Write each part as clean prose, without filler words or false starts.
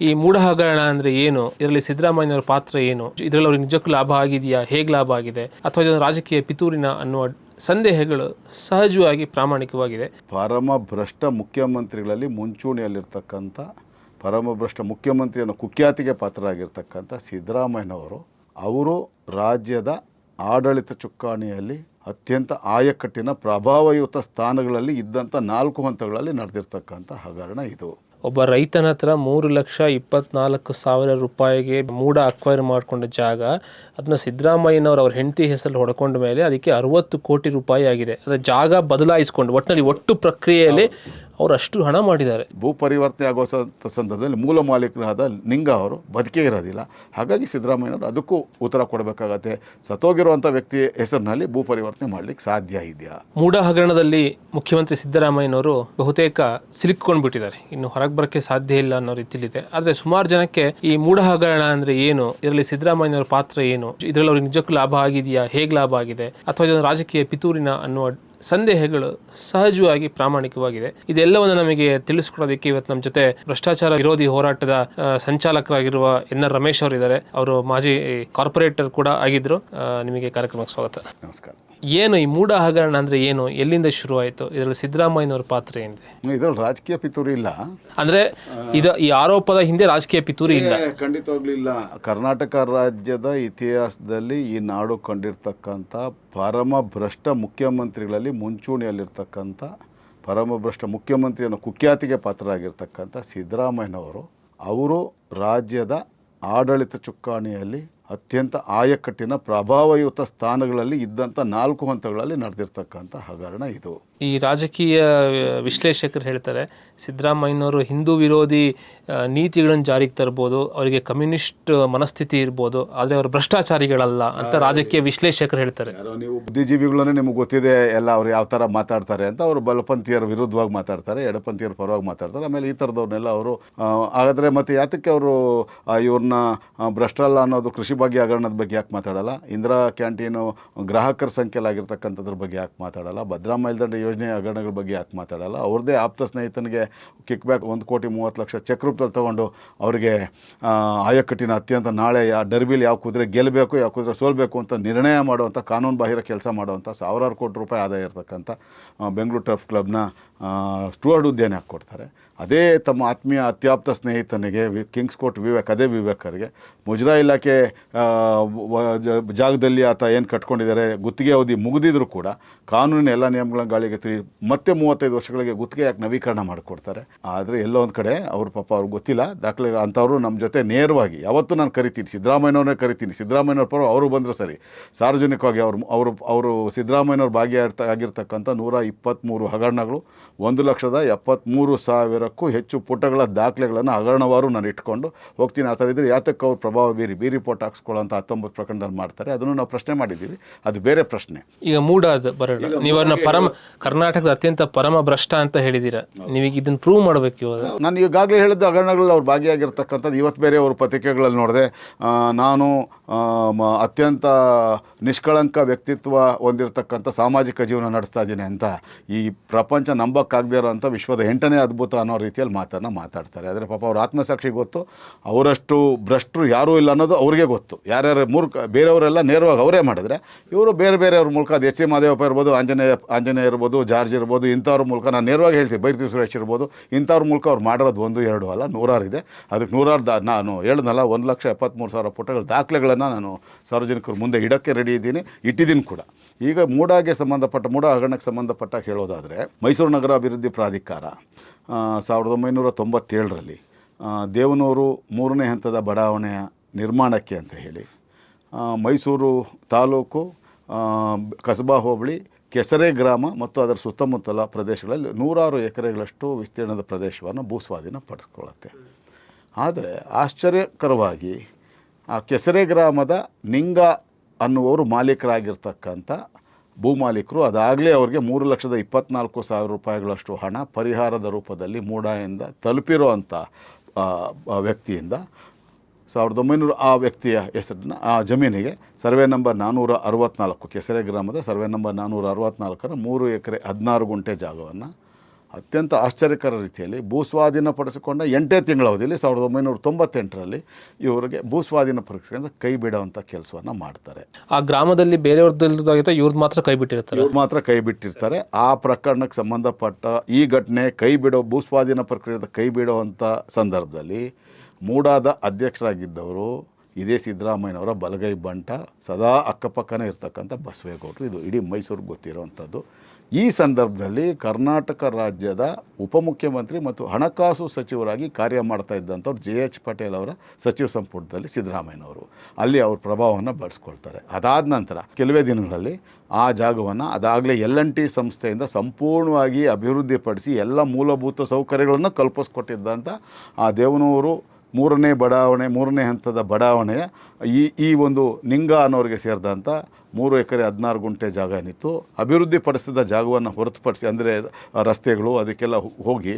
ಈ ಮೂಢ ಹಗರಣ ಅಂದ್ರೆ ಏನು, ಇದರಲ್ಲಿ ಸಿದ್ದರಾಮಯ್ಯನವರ ಪಾತ್ರ ಏನು, ಇದರಲ್ಲಿ ಅವ್ರಿಗೆ ನಿಜಕ್ಕೂ ಲಾಭ ಆಗಿದೆಯಾ, ಹೇಗೆ ಲಾಭ ಆಗಿದೆ, ಅಥವಾ ಇದೊಂದು ರಾಜಕೀಯ ಪಿತೂರಿನ ಅನ್ನುವ ಸಂದೇಹಗಳು ಸಹಜವಾಗಿ ಪ್ರಾಮಾಣಿಕವಾಗಿದೆ. ಪರಮ ಭ್ರಷ್ಟ ಮುಖ್ಯಮಂತ್ರಿಗಳಲ್ಲಿ ಮುಂಚೂಣಿಯಲ್ಲಿರ್ತಕ್ಕಂಥ ಪರಮಭ್ರಷ್ಟ ಮುಖ್ಯಮಂತ್ರಿಯನ್ನು ಕುಖ್ಯಾತಿಗೆ ಪಾತ್ರರಾಗಿರ್ತಕ್ಕಂಥ ಸಿದ್ದರಾಮಯ್ಯನವರು ಅವರು ರಾಜ್ಯದ ಆಡಳಿತ ಚುಕ್ಕಾಣಿಯಲ್ಲಿ ಅತ್ಯಂತ ಆಯಕಟ್ಟಿನ ಪ್ರಭಾವಯುತ ಸ್ಥಾನಗಳಲ್ಲಿ ಇದ್ದಂಥ 4 ಹಂತಗಳಲ್ಲಿ ನಡೆದಿರ್ತಕ್ಕಂಥ ಹಗರಣ ಇದು. ಒಬ್ಬ ರೈತನ ಹತ್ರ 3,24,000 ರೂಪಾಯಿಗೆ ಮೂಡ ಅಕ್ವೈರ್ ಮಾಡಿಕೊಂಡ ಜಾಗ, ಅದನ್ನ ಸಿದ್ದರಾಮಯ್ಯನವರು ಅವ್ರ ಹೆಂಡತಿ ಹೆಸರಲ್ಲಿ ಹೊಡ್ಕೊಂಡ ಮೇಲೆ ಅದಕ್ಕೆ 60 ಕೋಟಿ ರೂಪಾಯಿ ಆಗಿದೆ. ಅದರ ಜಾಗ ಬದಲಾಯಿಸಿಕೊಂಡು ಒಟ್ಟು ಪ್ರಕ್ರಿಯೆಯಲ್ಲಿ ಅವರು ಅಷ್ಟು ಹಣ ಮಾಡಿದ್ದಾರೆ. ಭೂ ಪರಿವರ್ತನೆ ಆಗೋ ಸಂದರ್ಭದಲ್ಲಿ ಮೂಲ ಮಾಲೀಕರಾದ ನಿಂಗ ಅವರು ಬದುಕೇ ಇರೋದಿಲ್ಲ. ಹಾಗಾಗಿ ಸಿದ್ದರಾಮಯ್ಯನವರು ಅದಕ್ಕೂ ಉತ್ತರ ಕೊಡಬೇಕಾಗತ್ತೆ. ಸತ್ತೋಗಿರುವಂಥ ವ್ಯಕ್ತಿ ಹೆಸರಿನಲ್ಲಿ ಭೂ ಪರಿವರ್ತನೆ ಮಾಡಲಿಕ್ಕೆ ಸಾಧ್ಯ ಇದೆಯಾ? ಮೂಡ ಹಗರಣದಲ್ಲಿ ಮುಖ್ಯಮಂತ್ರಿ ಸಿದ್ದರಾಮಯ್ಯನವರು ಬಹುತೇಕ ಸಿಲುಕೊಂಡು ಬಿಟ್ಟಿದ್ದಾರೆ, ಇನ್ನು ಹೊರಗೆ ಬರೋಕ್ಕೆ ಸಾಧ್ಯ ಇಲ್ಲ ಅನ್ನೋ ರೀತಿಲಿದೆ. ಆದರೆ ಸುಮಾರು ಜನಕ್ಕೆ ಈ ಮೂಢ ಹಗರಣ ಅಂದ್ರೆ ಏನು, ಇದರಲ್ಲಿ ಸಿದ್ದರಾಮಯ್ಯನವರ ಪಾತ್ರ ಏನು, ಇದರಲ್ಲಿ ಅವ್ರಿಗೆ ನಿಜಕ್ಕೂ ಲಾಭ ಆಗಿದೆಯಾ, ಹೇಗೆ ಲಾಭ ಆಗಿದೆ, ಅಥವಾ ಇದೊಂದು ರಾಜಕೀಯ ಪಿತೂರಿನ ಅನ್ನುವ ಸಂದೇಹಗಳು ಸಹಜವಾಗಿ ಪ್ರಾಮಾಣಿಕವಾಗಿದೆ. ಇದೆಲ್ಲವನ್ನು ನಮಗೆ ತಿಳಿಸ್ಕೊಡೋದಕ್ಕೆ ಇವತ್ತು ನಮ್ಮ ಜೊತೆ ಭ್ರಷ್ಟಾಚಾರ ವಿರೋಧಿ ಹೋರಾಟದ ಸಂಚಾಲಕರಾಗಿರುವ ಎನ್.ಆರ್. ರಮೇಶ್ ಅವರು ಇದ್ದಾರೆ. ಅವರು ಮಾಜಿ ಕಾರ್ಪೊರೇಟರ್ ಕೂಡ ಆಗಿದ್ರು. ನಿಮಗೆ ಕಾರ್ಯಕ್ರಮಕ್ಕೆ ಸ್ವಾಗತ. ನಮಸ್ಕಾರ. ಏನು ಈ ಮೂಢ ಹಗರಣ ಅಂದ್ರೆ ಏನು, ಎಲ್ಲಿಂದ ಶುರುವಾಯಿತು, ಇದರಲ್ಲಿ ಸಿದ್ದರಾಮಯ್ಯನವರ ಪಾತ್ರ ಏನಿದೆ? ಇದರಲ್ಲಿ ರಾಜಕೀಯ ಪಿತೂರಿ ಇಲ್ಲ ಅಂದ್ರೆ ಈ ಆರೋಪದ ಹಿಂದೆ ರಾಜಕೀಯ ಪಿತೂರಿ ಇಲ್ಲ? ಖಂಡಿತವಾಗ್ಲೂ ಇಲ್ಲ. ಕರ್ನಾಟಕ ರಾಜ್ಯದ ಇತಿಹಾಸದಲ್ಲಿ ಈ ನಾಡು ಕಂಡಿರ್ತಕ್ಕಂಥ ಪರಮ ಭ್ರಷ್ಟ ಮುಖ್ಯಮಂತ್ರಿಗಳಲ್ಲಿ ಮುಂಚೂಣಿಯಲ್ಲಿರ್ತಕ್ಕಂಥ ಪರಮಭ್ರಷ್ಟ ಮುಖ್ಯಮಂತ್ರಿಯನ್ನು ಕುಖ್ಯಾತಿಗೆ ಪಾತ್ರರಾಗಿರ್ತಕ್ಕಂಥ ಸಿದ್ದರಾಮಯ್ಯನವರು ಅವರು ರಾಜ್ಯದ ಆಡಳಿತ ಚುಕ್ಕಾಣಿಯಲ್ಲಿ ಅತ್ಯಂತ ಆಯಕಟ್ಟಿನ ಪ್ರಭಾವಯುತ ಸ್ಥಾನಗಳಲ್ಲಿ ಇದ್ದಂಥ 4 ಹಂತಗಳಲ್ಲಿ ನಡೆದಿರ್ತಕ್ಕಂಥ ಹಗರಣ ಇದು. ಈ ರಾಜಕೀಯ ವಿಶ್ಲೇಷಕರು ಹೇಳ್ತಾರೆ ಸಿದ್ದರಾಮಯ್ಯನವರು ಹಿಂದೂ ವಿರೋಧಿ ನೀತಿಗಳನ್ನು ಜಾರಿಗೆ ತರ್ಬೋದು, ಅವರಿಗೆ ಕಮ್ಯುನಿಸ್ಟ್ ಮನಸ್ಥಿತಿ ಇರ್ಬೋದು, ಆದರೆ ಅವರು ಭ್ರಷ್ಟಾಚಾರಿಗಳಲ್ಲ ಅಂತ ರಾಜಕೀಯ ವಿಶ್ಲೇಷಕರು ಹೇಳ್ತಾರೆ. ನೀವು ಬುದ್ಧಿಜೀವಿಗಳನ್ನೇ ನಿಮ್ಗೆ ಗೊತ್ತಿದೆ ಎಲ್ಲ ಅವ್ರು ಯಾವ ಥರ ಮಾತಾಡ್ತಾರೆ ಅಂತ. ಅವರು ಬಲಪಂಥೀಯರ ವಿರುದ್ಧವಾಗಿ ಮಾತಾಡ್ತಾರೆ, ಎಡಪಂಥೀಯರ ಪರವಾಗಿ ಮಾತಾಡ್ತಾರೆ. ಆಮೇಲೆ ಈ ಥರದವ್ರನ್ನೆಲ್ಲ ಅವರು ಹಾಗಾದರೆ ಮತ್ತೆ ಯಾತಕ್ಕೆ ಅವರು ಇವ್ರನ್ನ ಭ್ರಷ್ಟರಲ್ಲ ಅನ್ನೋದು ಕೃಷಿ ಭಾಗ್ಯ ಹಗರಣದ ಬಗ್ಗೆ ಯಾಕೆ ಮಾತಾಡಲ್ಲ, ಇಂದಿರಾ ಕ್ಯಾಂಟೀನು ಗ್ರಾಹಕರ ಸಂಖ್ಯೆಲಾಗಿರ್ತಕ್ಕಂಥದ್ರ ಬಗ್ಗೆ ಯಾಕೆ ಮಾತಾಡಲ್ಲ, ಭದ್ರಾ ಮೇಲ್ದಂಡೆ ಯೋಜನೆ ಹಗರಣಗಳ ಬಗ್ಗೆ ಯಾಕೆ ಮಾತಾಡಲ್ಲ, ಅವ್ರದ್ದೇ ಆಪ್ತ ಸ್ನೇಹಿತನಿಗೆ ಕಿಕ್ ಬ್ಯಾಕ್ 1,30,00,000 ಚೆಕ್ ರೂಪದಲ್ಲಿ ತೊಗೊಂಡು ಅವರಿಗೆ ಆಯಕಟ್ಟಿನ ಅತ್ಯಂತ ನಾಳೆ ಡರ್ಬಿಲ್ ಯಾವ ಕುದುರೆ ಗೆಲ್ಲಬೇಕು ಯಾವ ಕುದುರೆ ಸೋಲ್ಬೇಕು ಅಂತ ನಿರ್ಣಯ ಮಾಡುವಂಥ ಕಾನೂನು ಬಾಹಿರ ಕೆಲಸ ಮಾಡುವಂಥ 1,000 ಕೋಟಿ ರೂಪಾಯಿ ಆದಾಯ ಇರತಕ್ಕಂಥ ಬೆಂಗಳೂರು ಟರ್ಫ್ ಕ್ಲಬ್ನ ಸ್ಟುವರ್ಡ್ ಹುದ್ದೆನೇ ಹಾಕ್ಕೊಡ್ತಾರೆ. ಅದೇ ತಮ್ಮ ಆತ್ಮೀಯ ಅತ್ಯಾಪ್ತ ಸ್ನೇಹಿತನಿಗೆ ಕಿಂಗ್ಸ್ ಕೋರ್ಟ್ ಅದೇ ವಿವೇಕರಿಗೆ ಮುಜರಾ ಇಲಾಖೆ ಜಾಗದಲ್ಲಿ ಆತ ಏನು ಕಟ್ಕೊಂಡಿದ್ದಾರೆ ಗುತ್ತಿಗೆ ಅವಧಿ ಮುಗಿದಿದ್ರು ಕೂಡ ಕಾನೂನಿನ ಎಲ್ಲ ನಿಯಮಗಳನ್ನ ಗಾಳಿಗೆ ಮತ್ತೆ 35 ವರ್ಷಗಳಿಗೆ ಗುತ್ತಿಗೆ ಯಾಕೆ ನವೀಕರಣ ಮಾಡಿಕೊಡ್ತಾರೆ. ಆದರೆ ಎಲ್ಲೋ ಒಂದು ಕಡೆ ಅವ್ರ ಪಾಪ ಅವ್ರಿಗೆ ಗೊತ್ತಿಲ್ಲ ದಾಖಲೆ ಅಂಥವ್ರು ನಮ್ಮ ಜೊತೆ ನೇರವಾಗಿ ಯಾವತ್ತೂ ನಾನು ಕರಿತೀನಿ, ಸಿದ್ದರಾಮಯ್ಯನವ್ರನ್ನೇ ಕರಿತೀನಿ. ಸಿದ್ದರಾಮಯ್ಯನವ್ರ ಪರ ಅವರು ಬಂದರೂ ಸರಿ, ಸಾರ್ವಜನಿಕವಾಗಿ ಅವರು ಸಿದ್ದರಾಮಯ್ಯನವ್ರು ಭಾಗಿಯಾಗಿರ್ತಕ್ಕಂಥ 123 ಹಗರಣಗಳು 1,73,000ಕ್ಕೂ ಹೆಚ್ಚು ಪುಟಗಳ ದಾಖಲೆಗಳನ್ನು ಹಗರಣವಾರು ನಾನು ಇಟ್ಕೊಂಡು ಹೋಗ್ತೀನಿ. ಆ ಥರ ಇದ್ದರೆ ಯಾತಕ್ಕೆ ಅವ್ರು ಪ್ರಭಾವ ಬಿ ರಿಪೋರ್ಟ್ ಹಾಕ್ಸ್ಕೊಳ್ಳೋಂಥ 19 ಪ್ರಕರಣದಲ್ಲಿ ಮಾಡ್ತಾರೆ. ಅದನ್ನು ನಾವು ಪ್ರಶ್ನೆ ಮಾಡಿದ್ದೀವಿ, ಅದು ಬೇರೆ ಪ್ರಶ್ನೆ. ಈಗ ಮೂಡಾದ ಬರೋಣ, ನೀವನ್ನ ಕರ್ನಾಟಕದ ಅತ್ಯಂತ ಪರಮ ಭ್ರಷ್ಟ ಅಂತ ಹೇಳಿದ್ದೀರಾ, ನೀವೀಗ ಇದನ್ನು ಪ್ರೂವ್ ಮಾಡಬೇಕು. ಇವಾಗ ನಾನು ಈಗಾಗಲೇ ಹೇಳಿದ ಹಗರಣಗಳಲ್ಲಿ ಅವ್ರು ಭಾಗಿಯಾಗಿರ್ತಕ್ಕಂಥದ್ದು ಇವತ್ತು ಬೇರೆ ಅವ್ರ ಪತ್ರಿಕೆಗಳಲ್ಲಿ ನೋಡಿದೆ, ನಾನು ಅತ್ಯಂತ ನಿಷ್ಕಳಂಕ ವ್ಯಕ್ತಿತ್ವ ಹೊಂದಿರತಕ್ಕಂಥ ಸಾಮಾಜಿಕ ಜೀವನ ನಡೆಸ್ತಾ ಇದ್ದೀನಿ ಅಂತ ಈ ಪ್ರಪಂಚ ನಂಬಕ್ಕಾಗದೇ ಇರೋಂಥ ವಿಶ್ವದ 8ನೇ ಅದ್ಭುತ ಅನ್ನೋ ರೀತಿಯಲ್ಲಿ ಮಾತಾಡ್ತಾರೆ. ಆದರೆ ಪಾಪ ಅವ್ರ ಆತ್ಮಸಾಕ್ಷಿ ಗೊತ್ತು, ಅವರಷ್ಟು ಭ್ರಷ್ಟರು ಯಾರೂ ಇಲ್ಲ ಅನ್ನೋದು ಅವ್ರಿಗೆ ಗೊತ್ತು. ಯಾರ್ಯಾರು ಬೇರೆಯವರೆಲ್ಲ ನೇರವಾಗಿ ಅವರೇ ಮಾಡಿದ್ರೆ ಇವರು ಬೇರೆಯವ್ರ ಮೂಲಕ ಅದು ಎಚ್.ಸಿ. ಮಹದೇವಪ್ಪ ಇರ್ಬೋದು, ಆಂಜನೇಯ ಇರ್ಬೋದು, ಜಾರ್ಜ್ ಇರ್ಬೋದು, ಇಂಥವ್ರ ಮೂಲಕ ನಾನು ನೇರವಾಗಿ ಹೇಳ್ತೀನಿ, ಬೈರತಿ ಸುರೇಶ್ ಇರ್ಬೋದು, ಇಂಥವ್ರ ಮೂಲಕ ಅವ್ರು ಮಾಡಿರೋದು 1-2 ಅಲ್ಲ, 100 ಇದೆ. ಅದಕ್ಕೆ 100 ನಾನು ಹೇಳಿದ್ನಲ್ಲ 1,73,000 ಪುಟಗಳ ದಾಖಲೆಗಳನ್ನು ನಾನು ಸಾರ್ವಜನಿಕರ ಮುಂದೆ ಇಡೋಕ್ಕೆ ರೆಡಿ ಇಟ್ಟಿದ್ದೀನಿ ಕೂಡ. ಈಗ ಮೂಡ ಹಗರಣಕ್ಕೆ ಸಂಬಂಧಪಟ್ಟ ಹೇಳೋದಾದರೆ ಮೈಸೂರು ನಗರ ಅಭಿವೃದ್ಧಿ ಪ್ರಾಧಿಕಾರ 1997ರಲ್ಲಿ ದೇವನೂರು 3ನೇ ಹಂತದ ಬಡಾವಣೆಯ ನಿರ್ಮಾಣಕ್ಕೆ ಅಂತ ಹೇಳಿ ಮೈಸೂರು ತಾಲೂಕು ಕಸಬಾ ಹೋಬಳಿ ಕೆಸರೆ ಗ್ರಾಮ ಮತ್ತು ಅದರ ಸುತ್ತಮುತ್ತಲ ಪ್ರದೇಶಗಳಲ್ಲಿ 100 ಎಕರೆಗಳಷ್ಟು ವಿಸ್ತೀರ್ಣದ ಪ್ರದೇಶವನ್ನು ಭೂಸ್ವಾಧೀನ ಪಡಿಸ್ಕೊಳ್ಳುತ್ತೆ. ಆದರೆ ಆಶ್ಚರ್ಯಕರವಾಗಿ ಆ ಕೆಸರೆ ಗ್ರಾಮದ ನಿಂಗ ಅನ್ನುವರು ಮಾಲೀಕರಾಗಿರ್ತಕ್ಕಂಥ ಭೂಮಾಲೀಕರು ಅದಾಗಲೇ ಅವರಿಗೆ 3,24,000 ರೂಪಾಯಿಗಳಷ್ಟು ಹಣ ಪರಿಹಾರದ ರೂಪದಲ್ಲಿ ಮೂಡಾಯಿಂದ ತಲುಪಿರೋ ಅಂಥ ವ್ಯಕ್ತಿಯಿಂದ 1900 ಆ ವ್ಯಕ್ತಿಯ ಹೆಸರನ್ನ ಆ ಜಮೀನಿಗೆ ಸರ್ವೆ ನಂಬರ್ 464 ಕೆಸರೆ ಗ್ರಾಮದ ಸರ್ವೆ ನಂಬರ್ 464ರ 3 ಎಕರೆ 16 ಗುಂಟೆ ಜಾಗವನ್ನು ಅತ್ಯಂತ ಆಶ್ಚರ್ಯಕರ ರೀತಿಯಲ್ಲಿ ಭೂಸ್ವಾಧೀನಪಡಿಸಿಕೊಂಡ 8 ತಿಂಗಳ ಅವಧಿಯಲ್ಲಿ 1998ರಲ್ಲಿ ಇವರಿಗೆ ಭೂಸ್ವಾಧೀನ ಪ್ರಕ್ರಿಯೆಯಿಂದ ಕೈ ಬಿಡುವಂಥ ಕೆಲಸವನ್ನು ಮಾಡ್ತಾರೆ. ಆ ಗ್ರಾಮದಲ್ಲಿ ಬೇರೆಯವ್ರದ್ದು ಇವ್ರದ್ದು ಮಾತ್ರ ಕೈ ಬಿಟ್ಟಿರ್ತಾರೆ. ಇವ್ರು ಮಾತ್ರ ಕೈ ಬಿಟ್ಟಿರ್ತಾರೆ. ಆ ಪ್ರಕರಣಕ್ಕೆ ಸಂಬಂಧಪಟ್ಟ ಈ ಘಟನೆ ಭೂಸ್ವಾಧೀನ ಪ್ರಕ್ರಿಯೆಯಿಂದ ಕೈ ಬಿಡುವಂಥ ಸಂದರ್ಭದಲ್ಲಿ ಮೂಡಾದ ಅಧ್ಯಕ್ಷರಾಗಿದ್ದವರು ಇದೇ ಸಿದ್ದರಾಮಯ್ಯನವರ ಬಲಗೈ ಬಂಟ, ಸದಾ ಅಕ್ಕಪಕ್ಕನೇ ಇರ್ತಕ್ಕಂಥ ಬಸವೇಗೌಡರು. ಇದು ಇಡೀ ಮೈಸೂರಿಗೆ ಗೊತ್ತಿರೋವಂಥದ್ದು. ಈ ಸಂದರ್ಭದಲ್ಲಿ ಕರ್ನಾಟಕ ರಾಜ್ಯದ ಉಪಮುಖ್ಯಮಂತ್ರಿ ಮತ್ತು ಹಣಕಾಸು ಸಚಿವರಾಗಿ ಕಾರ್ಯ ಮಾಡ್ತಾ ಇದ್ದಂಥವ್ರು JH ಪಟೇಲ್ ಅವರ ಸಚಿವ ಸಂಪುಟದಲ್ಲಿ ಸಿದ್ದರಾಮಯ್ಯನವರು ಅಲ್ಲಿ ಅವ್ರ ಪ್ರಭಾವವನ್ನು ಬಳಸ್ಕೊಳ್ತಾರೆ. ಅದಾದ ನಂತರ ಕೆಲವೇ ದಿನಗಳಲ್ಲಿ ಆ ಜಾಗವನ್ನು ಅದಾಗಲೇ L&T ಸಂಸ್ಥೆಯಿಂದ ಸಂಪೂರ್ಣವಾಗಿ ಅಭಿವೃದ್ಧಿಪಡಿಸಿ ಎಲ್ಲ ಮೂಲಭೂತ ಸೌಕರ್ಯಗಳನ್ನು ಕಲ್ಪಿಸ್ಕೊಟ್ಟಿದ್ದಂಥ ಆ ದೇವನೂರು ಮೂರನೇ ಹಂತದ ಬಡಾವಣೆಯ ಈ ಒಂದು ನಿಂಗ ಅನ್ನೋರಿಗೆ ಸೇರಿದಂಥ 3 ಎಕರೆ 16 ಗುಂಟೆ ಜಾಗ ಏನಿತ್ತು, ಅಭಿವೃದ್ಧಿಪಡಿಸಿದ ಜಾಗವನ್ನು ಹೊರತುಪಡಿಸಿ, ಅಂದರೆ ರಸ್ತೆಗಳು ಅದಕ್ಕೆಲ್ಲ ಹೋಗಿ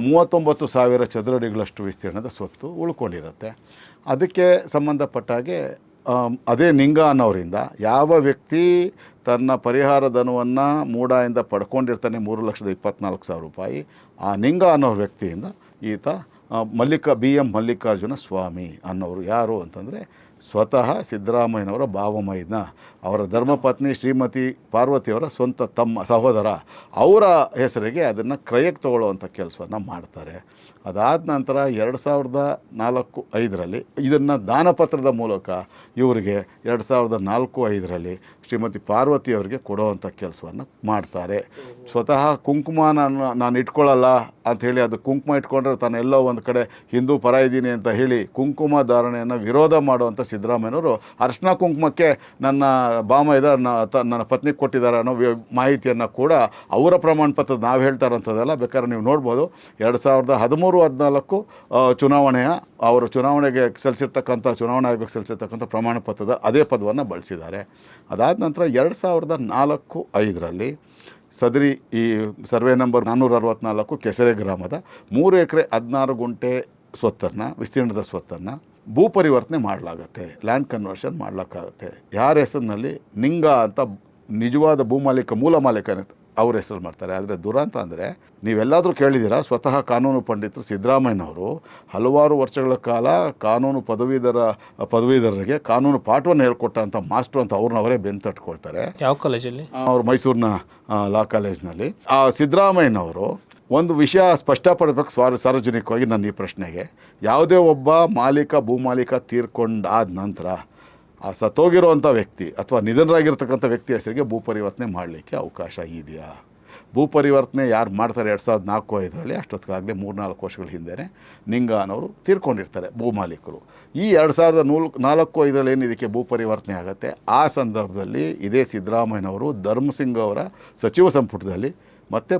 39,000 ಚದರಡಿಗಳಷ್ಟು ವಿಸ್ತೀರ್ಣದ ಸ್ವತ್ತು ಉಳ್ಕೊಂಡಿರುತ್ತೆ. ಅದಕ್ಕೆ ಸಂಬಂಧಪಟ್ಟ ಹಾಗೆ ಅದೇ ನಿಂಗ ಅನ್ನೋರಿಂದ ಯಾವ ವ್ಯಕ್ತಿ ತನ್ನ ಪರಿಹಾರ ಧನವನ್ನು ಮೂಡಾಯಿಂದ ಪಡ್ಕೊಂಡಿರ್ತಾನೆ 3,24,000 ರೂಪಾಯಿ, ಆ ನಿಂಗ ಅನ್ನೋ ವ್ಯಕ್ತಿಯಿಂದ ಈತ BM ಮಲ್ಲಿಕಾರ್ಜುನ ಸ್ವಾಮಿ ಅನ್ನೋರು ಯಾರು ಅಂತಂದರೆ ಸ್ವತಃ ಸಿದ್ದರಾಮಯ್ಯನವರ ಭಾವಮೈದ್ನ, ಅವರ ಧರ್ಮಪತ್ನಿ ಶ್ರೀಮತಿ ಪಾರ್ವತಿಯವರ ಸ್ವಂತ ಸಹೋದರ, ಅವರ ಹೆಸರಿಗೆ ಅದನ್ನು ಕ್ರಯಕ್ಕೆ ತಗೊಳ್ಳುವಂಥ ಕೆಲಸವನ್ನು ಮಾಡ್ತಾರೆ. ಅದಾದ ನಂತರ 2004-05ರಲ್ಲಿ ಇದನ್ನು ದಾನಪತ್ರದ ಮೂಲಕ ಇವರಿಗೆ 2004-05ರಲ್ಲಿ ಶ್ರೀಮತಿ ಪಾರ್ವತಿಯವರಿಗೆ ಕೊಡುವಂಥ ಕೆಲಸವನ್ನು ಮಾಡ್ತಾರೆ. ಸ್ವತಃ ಕುಂಕುಮ ನಾನು ಇಟ್ಕೊಳ್ಳಲ್ಲ ಅಂಥೇಳಿ, ಅದು ಕುಂಕುಮ ಇಟ್ಕೊಂಡ್ರೆ ತಾನೆಲ್ಲೋ ಒಂದು ಕಡೆ ಹಿಂದೂ ಪರ ಇದ್ದೀನಿ ಅಂತ ಹೇಳಿ ಕುಂಕುಮ ಧಾರಣೆಯನ್ನು ವಿರೋಧ ಮಾಡುವಂಥ ಸಿದ್ದರಾಮಯ್ಯನವರು ಅರ್ಶಿನ ಕುಂಕುಮಕ್ಕೆ ನನ್ನ ಬಾಮೈದ ನನ್ನ ಪತ್ನಿಗೆ ಕೊಟ್ಟಿದ್ದಾರೆ ಅನ್ನೋ ಮಾಹಿತಿಯನ್ನು ಕೂಡ ಅವರ ಪ್ರಮಾಣ ಪತ್ರದ ನಾವು ಹೇಳ್ತಾ ಇರೋಂಥದ್ದೆಲ್ಲ ಬೇಕಾದ್ರೆ ನೀವು ನೋಡ್ಬೋದು. 2013-14 ಅವರು ಚುನಾವಣೆಗೆ ಸಲ್ಲಿಸಿರ್ತಕ್ಕಂಥ ಚುನಾವಣಾ ಆಯೋಗಕ್ಕೆ ಸಲ್ಲಿಸಿರ್ತಕ್ಕಂಥ ಪ್ರಮಾಣ ಪತ್ರದ ಅದೇ ಪದವನ್ನು ಬಳಸಿದ್ದಾರೆ. ಅದಾದ ನಂತರ 2004-05ರಲ್ಲಿ ಸದರಿ ಈ ಸರ್ವೆ ನಂಬರ್ 464 ಕೆಸರೆ ಗ್ರಾಮದ 3 ಎಕರೆ 16 ಗುಂಟೆ ಸ್ವತ್ತನ್ನು, ವಿಸ್ತೀರ್ಣದ ಸ್ವತ್ತನ್ನು ಭೂ ಪರಿವರ್ತನೆ ಮಾಡಲಾಗತ್ತೆ, ಲ್ಯಾಂಡ್ ಕನ್ವರ್ಷನ್ ಮಾಡಲಿಕ್ಕಾಗತ್ತೆ. ಯಾರ ಹೆಸರಿನಲ್ಲಿ ನಿಂಗ ಅಂತ ನಿಜವಾದ ಮೂಲ ಮಾಲೀಕ ಅವ್ರ ಹೆಸರು ಮಾಡ್ತಾರೆ. ಆದರೆ ದುರಂತ ಅಂದರೆ ನೀವೆಲ್ಲಾದರೂ ಕೇಳಿದ್ದೀರಾ, ಸ್ವತಃ ಕಾನೂನು ಪಂಡಿತರು ಸಿದ್ದರಾಮಯ್ಯನವರು ಹಲವಾರು ವರ್ಷಗಳ ಕಾಲ ಕಾನೂನು ಪದವೀಧರರಿಗೆ ಕಾನೂನು ಪಾಠವನ್ನು ಹೇಳ್ಕೊಟ್ಟಂಥ ಮಾಸ್ಟ್ರು ಅಂತ ಅವ್ರನ್ನವರೇ ಬೆನ್ನು ತಟ್ಕೊಳ್ತಾರೆ. ಯಾವ ಕಾಲೇಜಲ್ಲಿ? ಅವರು ಮೈಸೂರಿನ ಲಾ ಕಾಲೇಜ್ನಲ್ಲಿ. ಆ ಸಿದ್ದರಾಮಯ್ಯನವರು ಒಂದು ವಿಷಯ ಸ್ಪಷ್ಟಪಡಬೇಕು ಸಾರ್ವಜನಿಕವಾಗಿ ನನ್ನ ಈ ಪ್ರಶ್ನೆಗೆ. ಯಾವುದೇ ಒಬ್ಬ ಭೂಮಾಲೀಕ ತೀರ್ಕೊಂಡಾದ ನಂತರ ಆ ಸತ್ತೋಗಿರುವಂಥ ವ್ಯಕ್ತಿ ಅಥವಾ ನಿಧನರಾಗಿರ್ತಕ್ಕಂಥ ವ್ಯಕ್ತಿ ಹೆಸರಿಗೆ ಭೂ ಪರಿವರ್ತನೆ ಮಾಡಲಿಕ್ಕೆ ಅವಕಾಶ ಇದೆಯಾ? ಭೂ ಪರಿವರ್ತನೆ ಯಾರು ಮಾಡ್ತಾರೆ 2004-05ರಲ್ಲಿ, ಅಷ್ಟೊತ್ತಿಗಾಗಲೇ 3-4 ವರ್ಷಗಳ ಹಿಂದೆ ನಿಂಗ ಅನ್ನೋರು ತೀರ್ಕೊಂಡಿರ್ತಾರೆ ಭೂಮಾಲೀಕರು. ಈ 2004-05ರಲ್ಲಿ ಏನು ಇದಕ್ಕೆ ಭೂ ಪರಿವರ್ತನೆ ಆಗುತ್ತೆ, ಆ ಸಂದರ್ಭದಲ್ಲಿ ಇದೇ ಸಿದ್ದರಾಮಯ್ಯನವರು ಧರ್ಮಸಿಂಗ್ ಅವರ ಸಚಿವ ಸಂಪುಟದಲ್ಲಿ ಮತ್ತು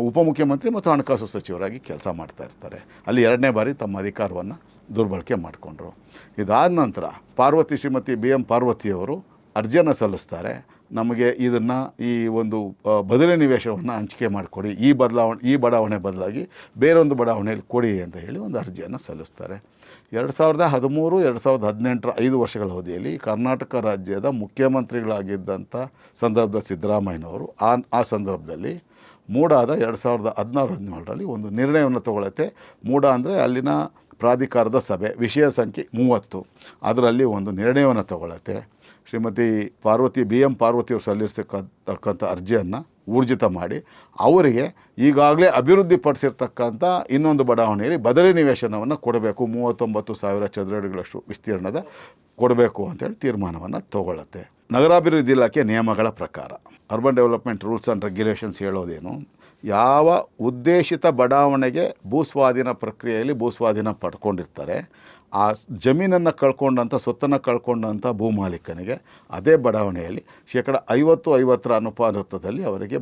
ಉಪಮುಖ್ಯಮಂತ್ರಿ ಮತ್ತು ಹಣಕಾಸು ಸಚಿವರಾಗಿ ಕೆಲಸ ಮಾಡ್ತಾ ಇರ್ತಾರೆ. ಅಲ್ಲಿ 2ನೇ ಬಾರಿ ತಮ್ಮ ಅಧಿಕಾರವನ್ನು ದುರ್ಬಳಕೆ ಮಾಡಿಕೊಂಡ್ರು. ಇದಾದ ನಂತರ ಶ್ರೀಮತಿ BM ಪಾರ್ವತಿಯವರು ಅರ್ಜಿಯನ್ನು ಸಲ್ಲಿಸ್ತಾರೆ. ನಮಗೆ ಇದನ್ನು ಈ ಒಂದು ಬದಲಿ ನಿವೇಶವನ್ನು ಹಂಚಿಕೆ ಮಾಡಿಕೊಡಿ, ಈ ಬಡಾವಣೆ ಬದಲಾಗಿ ಬೇರೊಂದು ಬಡಾವಣೆಯಲ್ಲಿ ಕೊಡಿ ಅಂತ ಹೇಳಿ ಒಂದು ಅರ್ಜಿಯನ್ನು ಸಲ್ಲಿಸ್ತಾರೆ. 2013-2018 5 ವರ್ಷಗಳ ಅವಧಿಯಲ್ಲಿ ಕರ್ನಾಟಕ ರಾಜ್ಯದ ಮುಖ್ಯಮಂತ್ರಿಗಳಾಗಿದ್ದಂಥ ಸಂದರ್ಭದ ಸಿದ್ದರಾಮಯ್ಯನವರು ಆ ಸಂದರ್ಭದಲ್ಲಿ ಮೂಡಾದ 2016-17ರಲ್ಲಿ ಒಂದು ನಿರ್ಣಯವನ್ನು ತಗೊಳುತ್ತೆ. ಮೂಡ ಅಂದರೆ ಅಲ್ಲಿನ ಪ್ರಾಧಿಕಾರದ ಸಭೆ, ವಿಷಯ ಸಂಖ್ಯೆ 30, ಅದರಲ್ಲಿ ಒಂದು ನಿರ್ಣಯವನ್ನು ತಗೊಳುತ್ತೆ. ಶ್ರೀಮತಿ BM ಪಾರ್ವತಿಯವರು ಸಲ್ಲಿಸತಕ್ಕಂಥ ಅರ್ಜಿಯನ್ನು ಊರ್ಜಿತ ಮಾಡಿ ಅವರಿಗೆ ಈಗಾಗಲೇ ಅಭಿವೃದ್ಧಿಪಡಿಸಿರ್ತಕ್ಕಂಥ ಇನ್ನೊಂದು ಬಡಾವಣೆಯಲ್ಲಿ ಬದಲಿ ನಿವೇಶನವನ್ನು ಕೊಡಬೇಕು, 39,000 ಚದರಡಿಗಳಷ್ಟು ವಿಸ್ತೀರ್ಣದ ಕೊಡಬೇಕು ಅಂತೇಳಿ ತೀರ್ಮಾನವನ್ನು ತಗೊಳ್ಳುತ್ತೆ. ನಗರಾಭಿವೃದ್ಧಿ ಇಲಾಖೆ ನಿಯಮಗಳ ಪ್ರಕಾರ urban development rules and regulations ಹೇಳೋದೇನು, ಯಾವ ಉದ್ದೇಶಿತ ಬಡಾವಣೆಗೆ ಭೂಸ್ವಾಧೀನ ಪ್ರಕ್ರಿಯೆಯಲ್ಲಿ ಭೂಸ್ವಾಧೀನ ಪಡ್ಕೊಂಡಿರ್ತಾರೆ, ಆ ಜಮೀನನ್ನು ಕಳ್ಕೊಂಡಂಥ ಸ್ವತ್ತನ್ನು ಕಳ್ಕೊಂಡಂಥ ಭೂಮಾಲೀಕನಿಗೆ ಅದೇ ಬಡಾವಣೆಯಲ್ಲಿ 50-50 ಅನುಪಾತದಲ್ಲಿ ಅವರಿಗೆ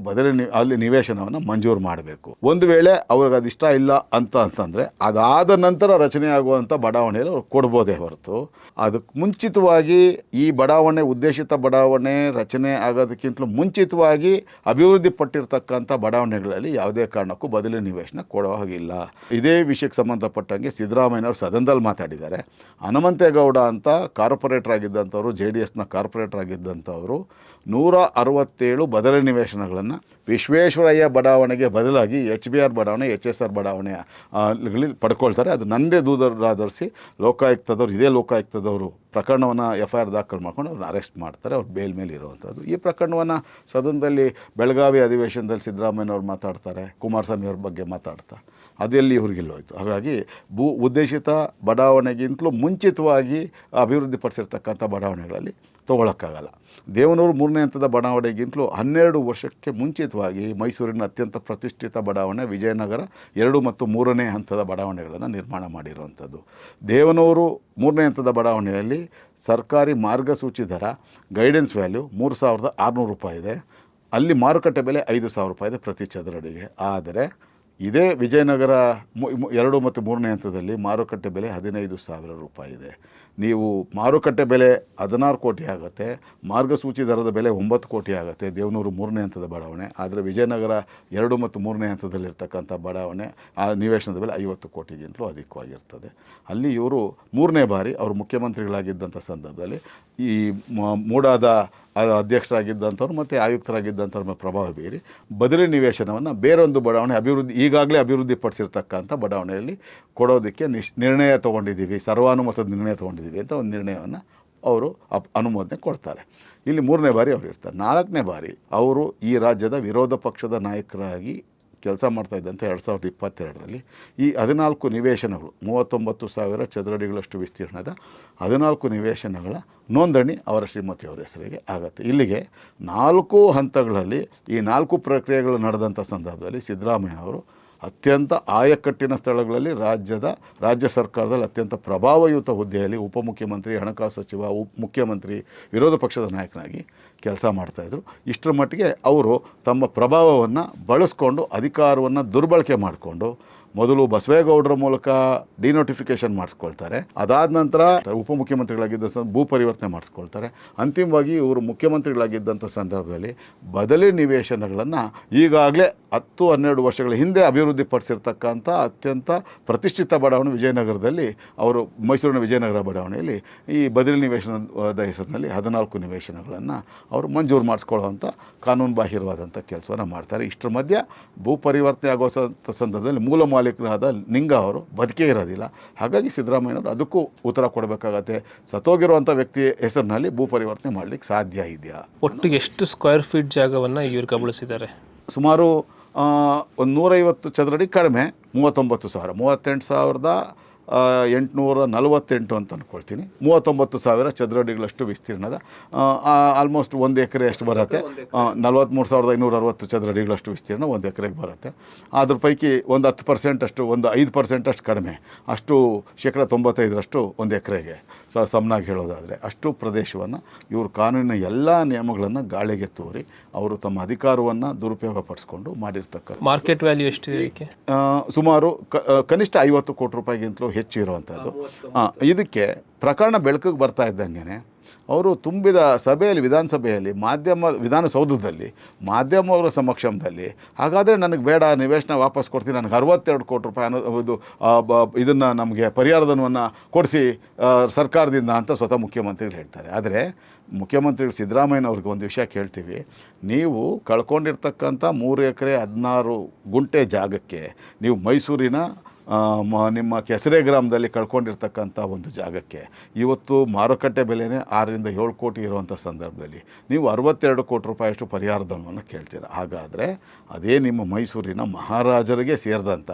ಅಲ್ಲಿ ನಿವೇಶನವನ್ನು ಮಂಜೂರು ಮಾಡಬೇಕು. ಒಂದು ವೇಳೆ ಅವ್ರಿಗೆ ಅದಿಷ್ಟ ಇಲ್ಲ ಅಂತಂದರೆ ಅದಾದ ನಂತರ ರಚನೆಯಾಗುವಂಥ ಬಡಾವಣೆಯಲ್ಲಿ ಅವ್ರು ಕೊಡ್ಬೋದೇ ಹೊರತು, ಅದಕ್ಕೆ ಮುಂಚಿತವಾಗಿ ಈ ಬಡಾವಣೆ ಉದ್ದೇಶಿತ ಬಡಾವಣೆ ರಚನೆ ಆಗೋದಕ್ಕಿಂತಲೂ ಮುಂಚಿತವಾಗಿ ಅಭಿವೃದ್ಧಿ ಪಟ್ಟಿರ್ತಕ್ಕಂಥ ಬಡಾವಣೆಗಳಲ್ಲಿ ಯಾವುದೇ ಕಾರಣಕ್ಕೂ ಬದಲಿ ನಿವೇಶನ ಕೊಡೋ ಹಾಗಿಲ್ಲ. ಇದೇ ವಿಷಯಕ್ಕೆ ಸಂಬಂಧಪಟ್ಟಂಗೆ ಸಿದ್ದರಾಮಯ್ಯನವರು ಸದನದಲ್ಲಿ ಮಾತಾಡಿದ್ದಾರೆ. ಮಾಡಿದ್ದಾರೆ. ಹನುಮಂತೇಗೌಡ ಅಂತ ಕಾರ್ಪೊರೇಟರ್ ಆಗಿದ್ದಂಥವ್ರು, JDSನ ಕಾರ್ಪೊರೇಟರ್ ಆಗಿದ್ದಂಥವರು 167 ಬದಲಿ ನಿವೇಶನಗಳನ್ನು ವಿಶ್ವೇಶ್ವರಯ್ಯ ಬಡಾವಣೆಗೆ ಬದಲಾಗಿ HBR ಬಡಾವಣೆ, HSR ಬಡಾವಣೆಯ ಪಡ್ಕೊಳ್ತಾರೆ. ಅದು ನಂದೇ ದೂರಾಧರಿಸಿ ಲೋಕಾಯುಕ್ತದವರು, ಇದೇ ಲೋಕಾಯುಕ್ತದವರು ಪ್ರಕರಣವನ್ನು FIR ದಾಖಲು ಮಾಡ್ಕೊಂಡು ಅವ್ರನ್ನ ಅರೆಸ್ಟ್ ಮಾಡ್ತಾರೆ. ಅವ್ರು ಬೇಲ್ ಮೇಲೆ ಇರುವಂಥದ್ದು. ಈ ಪ್ರಕರಣವನ್ನು ಸದನದಲ್ಲಿ ಬೆಳಗಾವಿ ಅಧಿವೇಶನದಲ್ಲಿ ಸಿದ್ದರಾಮಯ್ಯನವ್ರು ಮಾತಾಡ್ತಾರೆ, ಕುಮಾರಸ್ವಾಮಿ ಅವ್ರ ಬಗ್ಗೆ ಮಾತಾಡ್ತಾ ಅದೆಲ್ಲಿ ಇವ್ರಿಗಿಲ್ಲೋಯ್ತು. ಹಾಗಾಗಿ ಉದ್ದೇಶಿತ ಬಡಾವಣೆಗಿಂತಲೂ ಮುಂಚಿತವಾಗಿ ಅಭಿವೃದ್ಧಿಪಡಿಸಿರ್ತಕ್ಕಂಥ ಬಡಾವಣೆಗಳಲ್ಲಿ ತೊಗೊಳಕ್ಕಾಗಲ್ಲ. ದೇವನೂರು 3ನೇ ಹಂತದ ಬಡಾವಣೆಗಿಂತಲೂ 12 ವರ್ಷಕ್ಕೆ ಮುಂಚಿತವಾಗಿ ಮೈಸೂರಿನ ಅತ್ಯಂತ ಪ್ರತಿಷ್ಠಿತ ಬಡಾವಣೆ ವಿಜಯನಗರ 2 ಮತ್ತು 3ನೇ ಹಂತದ ಬಡಾವಣೆಗಳನ್ನು ನಿರ್ಮಾಣ ಮಾಡಿರುವಂಥದ್ದು. ದೇವನೂರು 3ನೇ ಹಂತದ ಬಡಾವಣೆಯಲ್ಲಿ ಸರ್ಕಾರಿ ಮಾರ್ಗಸೂಚಿ ದರ ಗೈಡೆನ್ಸ್ ವ್ಯಾಲ್ಯೂ 3,600 ರೂಪಾಯಿ ಇದೆ. ಅಲ್ಲಿ ಮಾರುಕಟ್ಟೆ ಬೆಲೆ 5,000 ರೂಪಾಯಿ ಇದೆ ಪ್ರತಿ ಚದರಡಿಗೆ. ಆದರೆ ಇದೇ ವಿಜಯನಗರ 2 ಮತ್ತು 3ನೇ ಹಂತದಲ್ಲಿ ಮಾರುಕಟ್ಟೆ ಬೆಲೆ 15,000 ರೂಪಾಯಿ ಇದೆ. ನೀವು ಮಾರುಕಟ್ಟೆ ಬೆಲೆ 16 ಕೋಟಿ ಆಗುತ್ತೆ, ಮಾರ್ಗಸೂಚಿ ದರದ ಬೆಲೆ 9 ಕೋಟಿ ಆಗುತ್ತೆ ದೇವನೂರು 3ನೇ ಹಂತದ ಬಡಾವಣೆ. ಆದರೆ ವಿಜಯನಗರ 2 ಮತ್ತು 3ನೇ ಹಂತದಲ್ಲಿರ್ತಕ್ಕಂಥ ಬಡಾವಣೆ ಆ ನಿವೇಶನದ ಬೆಲೆ 50 ಕೋಟಿಗಿಂತಲೂ ಅಧಿಕವಾಗಿರ್ತದೆ. ಅಲ್ಲಿ ಇವರು 3ನೇ ಬಾರಿ ಅವರು ಮುಖ್ಯಮಂತ್ರಿಗಳಾಗಿದ್ದಂಥ ಸಂದರ್ಭದಲ್ಲಿ ಈ ಮೂಡಾದ ಅಧ್ಯಕ್ಷರಾಗಿದ್ದಂಥವ್ರು ಮತ್ತು ಆಯುಕ್ತರಾಗಿದ್ದಂಥವ್ರ ಪ್ರಭಾವ ಬೀರಿ ಬದಲಿ ನಿವೇಶನವನ್ನು ಬೇರೊಂದು ಬಡಾವಣೆ ಈಗಾಗಲೇ ಅಭಿವೃದ್ಧಿಪಡಿಸಿರ್ತಕ್ಕಂಥ ಬಡಾವಣೆಯಲ್ಲಿ ಕೊಡೋದಕ್ಕೆ ನಿರ್ಣಯ ತೊಗೊಂಡಿದ್ದೀವಿ, ಸರ್ವಾನುಮತದ ನಿರ್ಣಯ ತೊಗೊಂಡಿದ್ದೀವಿ ಅಂತ ಒಂದು ನಿರ್ಣಯವನ್ನು ಅವರು ಅನುಮೋದನೆ ಕೊಡ್ತಾರೆ. ಇಲ್ಲಿ 3ನೇ ಬಾರಿ ಅವರು ಇರ್ತಾರೆ. 4ನೇ ಬಾರಿ ಅವರು ಈ ರಾಜ್ಯದ ವಿರೋಧ ಪಕ್ಷದ ನಾಯಕರಾಗಿ ಕೆಲಸ ಮಾಡ್ತಾಯಿದ್ದಂಥ 2022ರಲ್ಲಿ ಈ 14 ನಿವೇಶನಗಳು 39,000 ಚದರಡಿಗಳಷ್ಟು ವಿಸ್ತೀರ್ಣದ 14 ನಿವೇಶನಗಳ ನೋಂದಣಿ ಅವರ ಶ್ರೀಮತಿಯವರ ಹೆಸರಿಗೆ ಆಗುತ್ತೆ. ಇಲ್ಲಿಗೆ 4 ಹಂತಗಳಲ್ಲಿ ಈ 4 ಪ್ರಕ್ರಿಯೆಗಳು ನಡೆದಂಥ ಸಂದರ್ಭದಲ್ಲಿ ಸಿದ್ದರಾಮಯ್ಯನವರು ಅತ್ಯಂತ ಆಯಕಟ್ಟಿನ ಸ್ಥಳಗಳಲ್ಲಿ ರಾಜ್ಯ ಸರ್ಕಾರದಲ್ಲಿ ಅತ್ಯಂತ ಪ್ರಭಾವಯುತ ಹುದ್ದೆಯಲ್ಲಿ ಉಪಮುಖ್ಯಮಂತ್ರಿ, ಹಣಕಾಸು ಸಚಿವ, ಮುಖ್ಯಮಂತ್ರಿ, ವಿರೋಧ ಪಕ್ಷದ ನಾಯಕನಾಗಿ ಕೆಲಸ ಮಾಡ್ತಾಯಿದ್ರು. ಇಷ್ಟರ ಮಟ್ಟಿಗೆ ಅವರು ತಮ್ಮ ಪ್ರಭಾವವನ್ನು ಬಳಸ್ಕೊಂಡು ಅಧಿಕಾರವನ್ನು ದುರ್ಬಳಕೆ ಮಾಡಿಕೊಂಡು ಮೊದಲು ಬಸವೇಗೌಡರ ಮೂಲಕ ಡಿನೋಟಿಫಿಕೇಷನ್ ಮಾಡಿಸ್ಕೊಳ್ತಾರೆ. ಅದಾದ ನಂತರ ಉಪಮುಖ್ಯಮಂತ್ರಿಗಳಾಗಿದ್ದ ಭೂ ಪರಿವರ್ತನೆ ಮಾಡಿಸ್ಕೊಳ್ತಾರೆ. ಅಂತಿಮವಾಗಿ ಇವರು ಮುಖ್ಯಮಂತ್ರಿಗಳಾಗಿದ್ದಂಥ ಸಂದರ್ಭದಲ್ಲಿ ಬದಲಿ ನಿವೇಶನಗಳನ್ನು ಈಗಾಗಲೇ 10-12 ವರ್ಷಗಳ ಹಿಂದೆ ಅಭಿವೃದ್ಧಿಪಡಿಸಿರ್ತಕ್ಕಂಥ ಅತ್ಯಂತ ಪ್ರತಿಷ್ಠಿತ ಬಡಾವಣೆ ವಿಜಯನಗರದಲ್ಲಿ ಅವರು ಮೈಸೂರಿನ ವಿಜಯನಗರ ಬಡಾವಣೆಯಲ್ಲಿ ಈ ಬದಲಿ ನಿವೇಶನದ ಹೆಸರಿನಲ್ಲಿ 14 ನಿವೇಶನಗಳನ್ನು ಅವರು ಮಂಜೂರು ಮಾಡಿಸ್ಕೊಳ್ಳೋವಂಥ ಕಾನೂನು ಬಾಹಿರವಾದಂಥ ಕೆಲಸವನ್ನು ಮಾಡ್ತಾರೆ. ಇಷ್ಟರ ಮಧ್ಯೆ ಭೂ ಪರಿವರ್ತನೆ ಆಗೋ ಸಂದರ್ಭದಲ್ಲಿ ಮೂಲ ಮಾಲೀಕರಾದ ನಿಂಗ ಅವರು ಬದುಕೇ ಇರೋದಿಲ್ಲ. ಹಾಗಾಗಿ ಸಿದ್ದರಾಮಯ್ಯನವರು ಅದಕ್ಕೂ ಉತ್ತರ ಕೊಡಬೇಕಾಗತ್ತೆ. ಸತ್ತೋಗಿರುವಂಥ ವ್ಯಕ್ತಿ ಹೆಸರಿನಲ್ಲಿ ಭೂ ಪರಿವರ್ತನೆ ಮಾಡಲಿಕ್ಕೆ ಸಾಧ್ಯ ಇದೆಯಾ? ಒಟ್ಟು ಎಷ್ಟು ಸ್ಕ್ವೇರ್ ಫೀಟ್ ಜಾಗವನ್ನು ಇವರು ಕಬಳಿಸಿದ್ದಾರೆ? ಸುಮಾರು 150 ಚದರಡಿ ಕಡಿಮೆ 39,000 3848 ಅಂತ ಅಂದ್ಕೊಳ್ತೀನಿ. 39,000 ಚದರಡಿಗಳಷ್ಟು ವಿಸ್ತೀರ್ಣದ ಆಲ್ಮೋಸ್ಟ್ 1 ಎಕರೆ ಅಷ್ಟು ಬರುತ್ತೆ. 43,560 ಚದರಡಿಗಳಷ್ಟು ವಿಸ್ತೀರ್ಣ 1 ಎಕರೆಗೆ ಬರುತ್ತೆ. ಅದ್ರ ಪೈಕಿ ಒಂದು 10% ಅಷ್ಟು, ಒಂದು 5% ಅಷ್ಟು ಕಡಿಮೆ, ಅಷ್ಟು 95% 1 ಎಕರೆಗೆ ಸಮನಾಗಿ ಹೇಳೋದಾದರೆ ಅಷ್ಟು ಪ್ರದೇಶವನ್ನು ಇವರು ಕಾನೂನಿನ ಎಲ್ಲ ನಿಯಮಗಳನ್ನು ಗಾಳಿಗೆ ತೋರಿ ಅವರು ತಮ್ಮ ಅಧಿಕಾರವನ್ನು ದುರುಪಯೋಗ ಪಡಿಸ್ಕೊಂಡು ಮಾಡಿರ್ತಕ್ಕ. ಮಾರ್ಕೆಟ್ ವ್ಯಾಲ್ಯೂ ಎಷ್ಟಿದೆ ಇದಕ್ಕೆ? ಸುಮಾರು ಕನಿಷ್ಠ 50 ಕೋಟಿ ರೂಪಾಯಿಗಿಂತಲೂ ಹೆಚ್ಚು ಇರುವಂಥದ್ದು. ಇದಕ್ಕೆ ಪ್ರಕರಣ ಬೆಳಕಿಗೆ ಬರ್ತಾ ಇದ್ದಂಗೆ ಅವರು ತುಂಬಿದ ಸಭೆಯಲ್ಲಿ, ವಿಧಾನಸಭೆಯಲ್ಲಿ, ವಿಧಾನಸೌಧದಲ್ಲಿ ಮಾಧ್ಯಮವರ ಸಮಕ್ಷಮದಲ್ಲಿ ಹಾಗಾದರೆ ನನಗೆ ಬೇಡ, ನಿವೇಶನ ವಾಪಸ್ ಕೊಡ್ತೀನಿ, ನನಗೆ 62 ಕೋಟಿ ರೂಪಾಯಿ ಇದನ್ನು ನಮಗೆ ಪರಿಹಾರಧನವನ್ನು ಕೊಡಿಸಿ ಸರ್ಕಾರದಿಂದ ಅಂತ ಸ್ವತಃ ಮುಖ್ಯಮಂತ್ರಿಗಳು ಹೇಳ್ತಾರೆ. ಆದರೆ ಮುಖ್ಯಮಂತ್ರಿಗಳು ಸಿದ್ದರಾಮಯ್ಯನವ್ರಿಗೆ ಒಂದು ವಿಷಯ ಕೇಳ್ತೀವಿ, ನೀವು ಕಳ್ಕೊಂಡಿರ್ತಕ್ಕಂಥ 3 ಎಕರೆ 16 ಗುಂಟೆ ಜಾಗಕ್ಕೆ ನೀವು ಮೈಸೂರಿನ ನಿಮ್ಮ ಕೆಸರೆ ಗ್ರಾಮದಲ್ಲಿ ಕಳ್ಕೊಂಡಿರ್ತಕ್ಕಂಥ ಒಂದು ಜಾಗಕ್ಕೆ ಇವತ್ತು ಮಾರುಕಟ್ಟೆ ಬೆಲೆನೇ 6-7 ಕೋಟಿ ಇರುವಂಥ ಸಂದರ್ಭದಲ್ಲಿ ನೀವು 62 ಕೋಟಿ ರೂಪಾಯಿಯಷ್ಟು ಪರಿಹಾರಧನವನ್ನು ಕೇಳ್ತೀರ. ಹಾಗಾದರೆ ಅದೇ ನಿಮ್ಮ ಮೈಸೂರಿನ ಮಹಾರಾಜರಿಗೆ ಸೇರಿದಂಥ